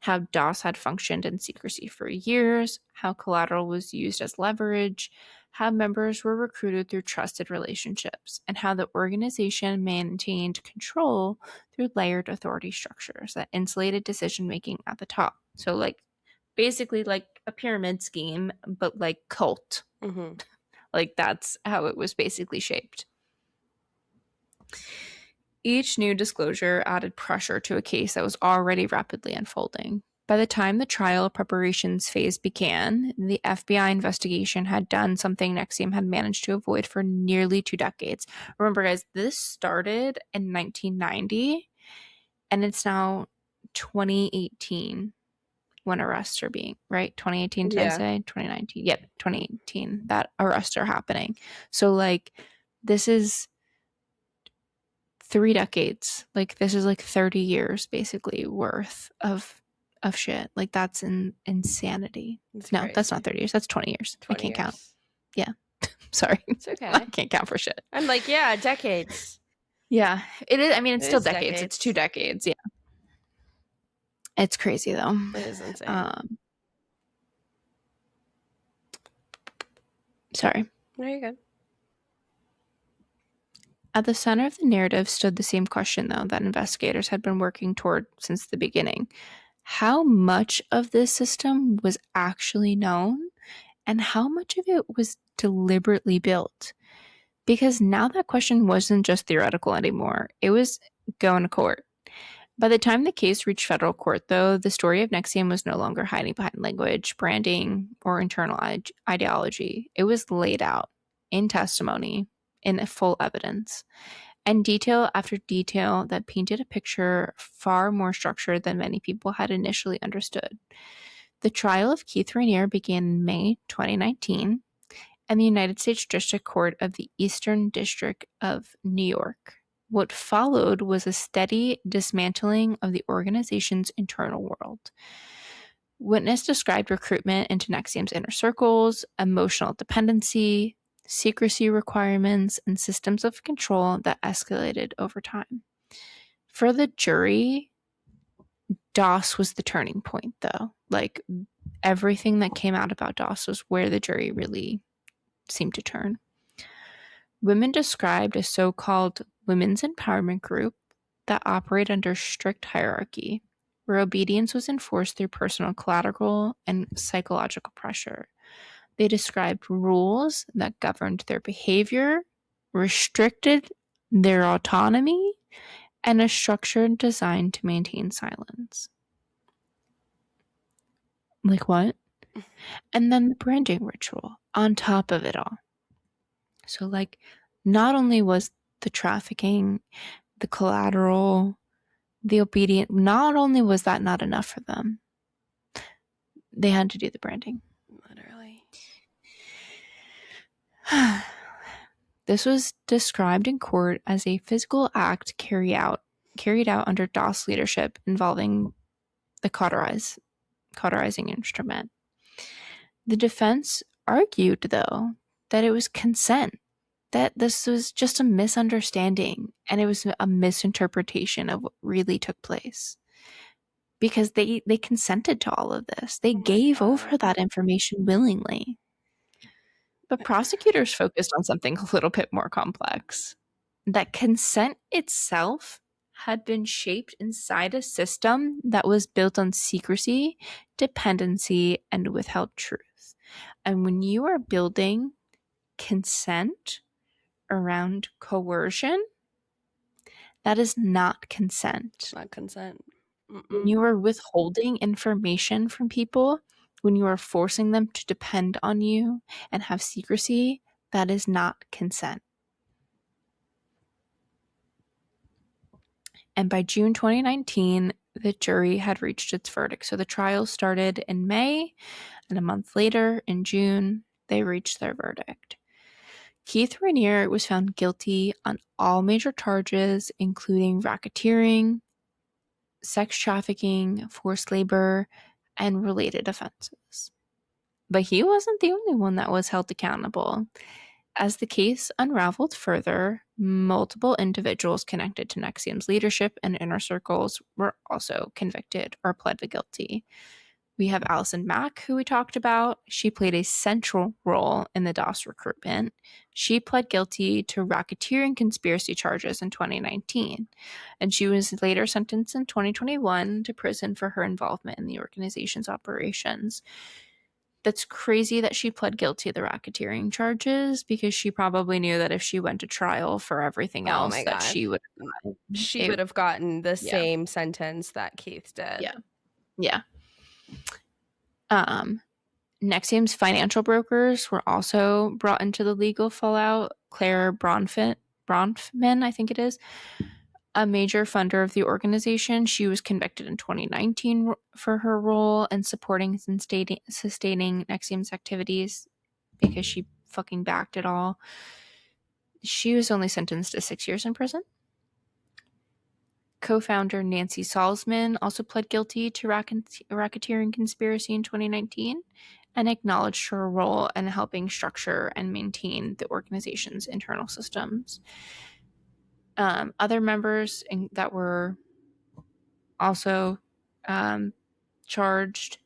how DOS had functioned in secrecy for years, how collateral was used as leverage, how members were recruited through trusted relationships, and how the organization maintained control through layered authority structures that insulated decision-making at the top. So, like, basically like a pyramid scheme, but like cult. Mm-hmm. Like, that's how it was basically shaped. Each new disclosure added pressure to a case that was already rapidly unfolding. By the time the trial preparations phase began, the FBI investigation had done something NXIVM had managed to avoid for nearly 2 decades. Remember, guys, this started in 1990, and it's now 2018 when arrests are being, right? 2018, did I say? 2019. Yep, 2018, that arrests are happening. So, like, this is 3 decades. Like, this is like 30 years basically worth of shit. Like, that's insanity. That's crazy. That's not 30 years. That's 20 years. 20 I can't count. Yeah. Sorry. It's okay. I can't count for shit. I'm like, yeah, decades. Yeah. It is. I mean, it's still decades. It's 2 decades. Yeah. It's crazy though. It is insane. Sorry. No, you're good. At the center of the narrative stood the same question, though, that investigators had been working toward since the beginning. How much of this system was actually known, and how much of it was deliberately built? Because now that question wasn't just theoretical anymore. It was going to court. By the time the case reached federal court, though, the story of NXIVM was no longer hiding behind language, branding, or internal ideology. It was laid out in testimony, in full evidence, and detail after detail that painted a picture far more structured than many people had initially understood. The trial of Keith Rainier began in May 2019, and the United States District Court of the Eastern District of New York. What followed was a steady dismantling of the organization's internal world. Witness described recruitment into NXIVM's inner circles, emotional dependency, secrecy requirements, and systems of control that escalated over time. For the jury, DOS was the turning point, though. Like, everything that came out about DOS was where the jury really seemed to turn. Women described a so-called women's empowerment group that operate under strict hierarchy, where obedience was enforced through personal collateral and psychological pressure. They described rules that governed their behavior, restricted their autonomy, and a structure designed to maintain silence. Like what? And then the branding ritual on top of it all. So, like, not only was the trafficking, the collateral, the obedient, not only was that not enough for them, they had to do the branding. Literally. This was described in court as a physical act carried out under DOS leadership involving the cauterizing instrument. The defense argued, though, that it was consent, that this was just a misunderstanding and it was a misinterpretation of what really took place. Because they consented to all of this. They gave over that information willingly. But prosecutors focused on something a little bit more complex. That consent itself had been shaped inside a system that was built on secrecy, dependency, and withheld truth. And when you are building consent around coercion, that is not consent. It's not consent. When you are withholding information from people, when you are forcing them to depend on you and have secrecy, that is not consent. And by June 2019, the jury had reached its verdict. So the trial started in May, and a month later, in June, they reached their verdict. Keith Rainier was found guilty on all major charges, including racketeering, sex trafficking, forced labor, and related offenses. But he wasn't the only one that was held accountable. As the case unraveled further, multiple individuals connected to NXIVM's leadership and inner circles were also convicted or pled guilty. We have Allison Mack, who we talked about. She played a central role in the DOS recruitment. She pled guilty to racketeering conspiracy charges in 2019, and she was later sentenced in 2021 to prison for her involvement in the organization's operations. That's crazy that she pled guilty to the racketeering charges, because she probably knew that if she went to trial for everything else, that she would have gotten the same sentence that Keith did. Yeah. NXIVM's financial brokers were also brought into the legal fallout. Claire Bronfman, I think it is, a major funder of the organization. She was convicted in 2019 for her role in supporting and sustaining NXIVM's activities, because she fucking backed it all. She was only sentenced to 6 years in prison. Co-founder Nancy Salzman also pled guilty to racketeering conspiracy in 2019 and acknowledged her role in helping structure and maintain the organization's internal systems. Other members that were also charged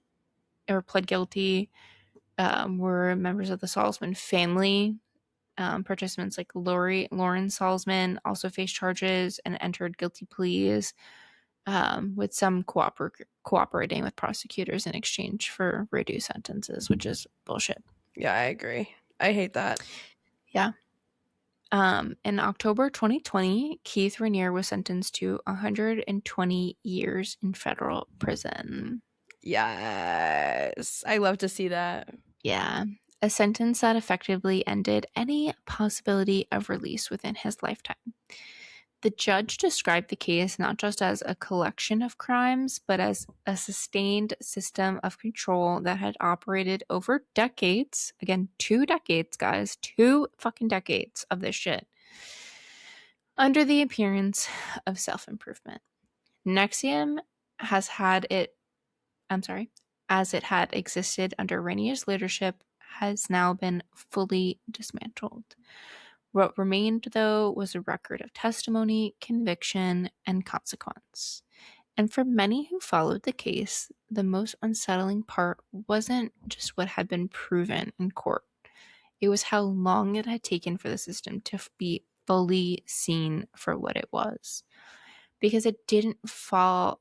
or pled guilty were members of the Salzman family. Participants like Lauren Salzman also faced charges and entered guilty pleas, with some cooperating with prosecutors in exchange for reduced sentences, which is bullshit. Yeah, I agree. I hate that. Yeah. In October 2020, Keith Rainier was sentenced to 120 years in federal prison. Yes. I love to see that. Yeah. a sentence that effectively ended any possibility of release within his lifetime. The judge described the case not just as a collection of crimes, but as a sustained system of control that had operated over decades. Again, 2 decades, guys. 2 fucking decades of this shit. Under the appearance of self-improvement. NXIVM has had it, as it had existed under Rainier's leadership, has now been fully dismantled. What remained, though, was a record of testimony, conviction, and consequence. And for many who followed the case, the most unsettling part wasn't just what had been proven in court. It was how long it had taken for the system to be fully seen for what it was. Because it didn't fall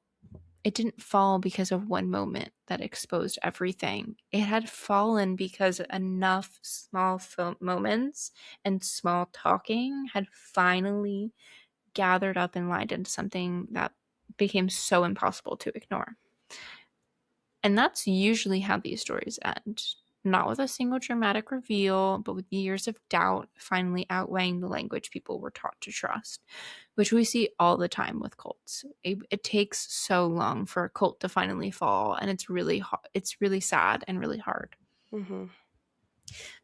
because of one moment that exposed everything. It had fallen because enough small moments and small talking had finally gathered up and lined into something that became so impossible to ignore. And that's usually how these stories end. Not with a single dramatic reveal, but with years of doubt finally outweighing the language people were taught to trust, which we see all the time with cults. It takes so long for a cult to finally fall, and it's really sad and really hard. Mm-hmm.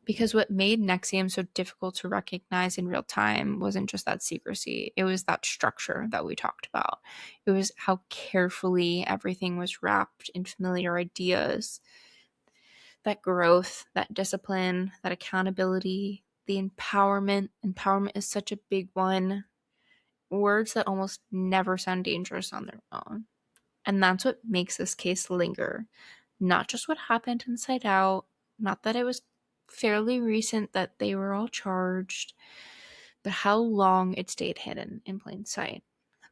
Because what made NXIVM so difficult to recognize in real time wasn't just that secrecy. It was that structure that we talked about. It was how carefully everything was wrapped in familiar ideas. That growth, that discipline, that accountability, the empowerment. Empowerment is such a big one. Words that almost never sound dangerous on their own. And that's what makes this case linger. Not just what happened inside out, not that it was fairly recent that they were all charged, but how long it stayed hidden in plain sight.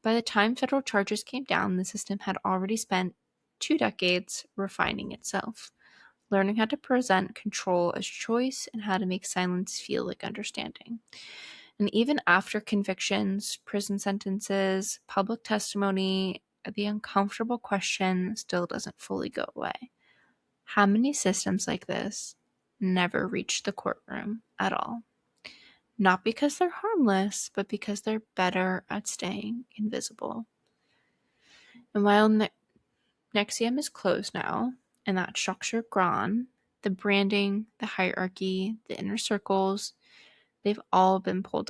By the time federal charges came down, the system had already spent 2 decades refining itself, learning how to present control as choice and how to make silence feel like understanding. And even after convictions, prison sentences, public testimony, the uncomfortable question still doesn't fully go away. How many systems like this never reach the courtroom at all? Not because they're harmless, but because they're better at staying invisible. And while NXIVM is closed now, and that structure gone, the branding, the hierarchy, the inner circles, they've all been pulled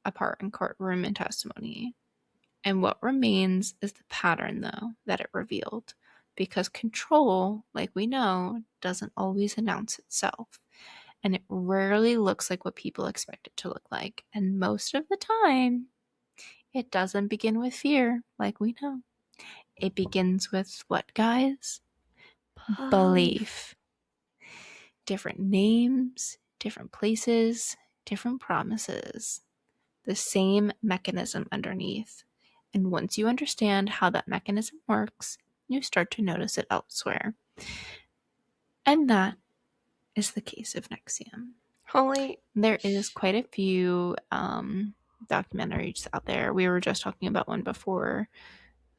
apart in courtroom and testimony. And what remains is the pattern, though, that it revealed. Because control, like we know, doesn't always announce itself. And it rarely looks like what people expect it to look like. And most of the time, it doesn't begin with fear, like we know. It begins with what, guys? Belief. Different names, different places, different promises. The same mechanism underneath. And once you understand how that mechanism works, you start to notice it elsewhere. And that is the case of NXIVM. Holly, there is quite a few documentaries out there. We were just talking about one before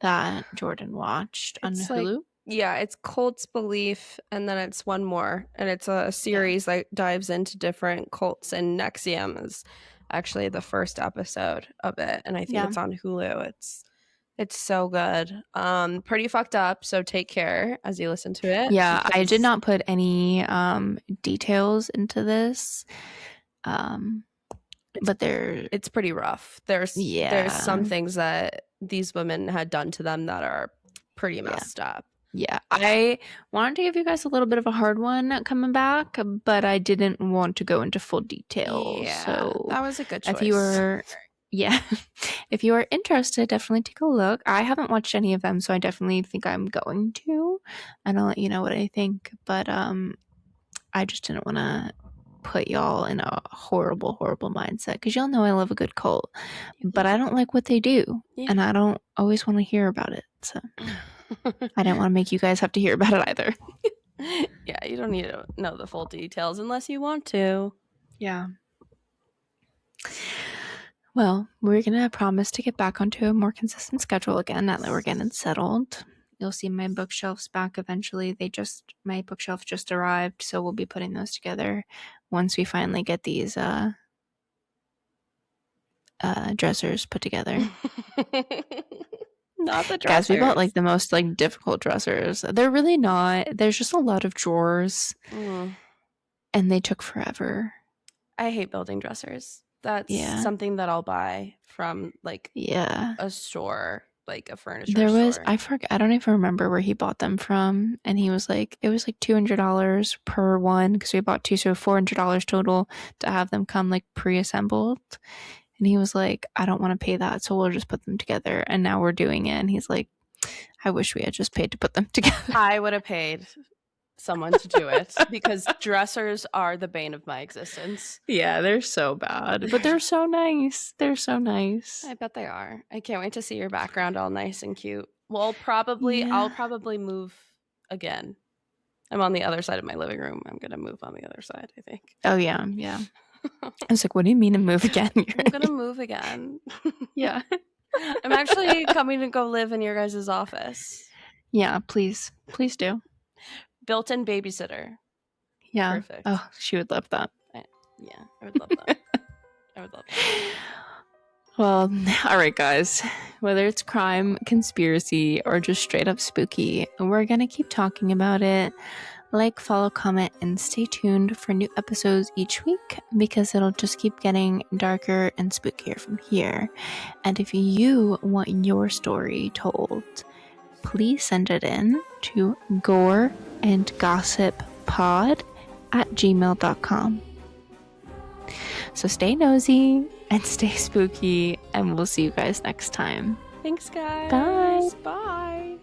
that Jordan watched on Hulu. Yeah, it's Cults Belief, and then it's one more, and it's a series that dives into different cults, and NXIVM is actually the first episode of it, and I think it's on Hulu. It's so good. Pretty fucked up, so take care as you listen to it. Yeah, I did not put any details into this. But it's pretty rough. There's some things that these women had done to them that are pretty messed up. Yeah, I wanted to give you guys a little bit of a hard one coming back, but I didn't want to go into full detail. Yeah, so that was a good choice. If you are interested, definitely take a look. I haven't watched any of them, so I definitely think I'm going to, and I'll let you know what I think. But I just didn't want to put y'all in a horrible mindset, because y'all know I love a good cult, but I don't like what they do, and I don't always want to hear about it. So I didn't want to make you guys have to hear about it either. Yeah, you don't need to know the full details unless you want to. Yeah. Well, we're going to promise to get back onto a more consistent schedule again now that we're getting settled. you'll see my bookshelves back eventually. My bookshelf just arrived, so we'll be putting those together once we finally get these dressers put together. Not the dressers. Guys, we bought like the most like difficult dressers. They're really not. There's just a lot of drawers, and they took forever. I hate building dressers. That's something that I'll buy from like a store, like a furniture store. I don't even remember where he bought them from, and he was like, it was like $200 per one because we bought two, so $400 total to have them come like pre-assembled. And he was like, I don't want to pay that, so we'll just put them together. And now we're doing it. And he's like, I wish we had just paid to put them together. I would have paid someone to do it because dressers are the bane of my existence. Yeah, they're so bad, but they're so nice. They're so nice. I bet they are. I can't wait to see your background all nice and cute. Well, I'll probably move again. I'm on the other side of my living room. I'm going to move on the other side, I think. Oh, yeah. Yeah. I was like, what do you mean to move again? I'm going to move again. Yeah. I'm actually coming to go live in your guys' office. Yeah, please. Please do. Built-in babysitter. Yeah. Perfect. Oh, she would love that. Yeah, I would love that. I would love that. Well, all right, guys. Whether it's crime, conspiracy, or just straight up spooky, we're going to keep talking about it. Like, follow, comment, and stay tuned for new episodes each week because it'll just keep getting darker and spookier from here. And if you want your story told, please send it in to goreandgossippod@gmail.com. So stay nosy and stay spooky, and we'll see you guys next time. Thanks, guys. Bye. Bye.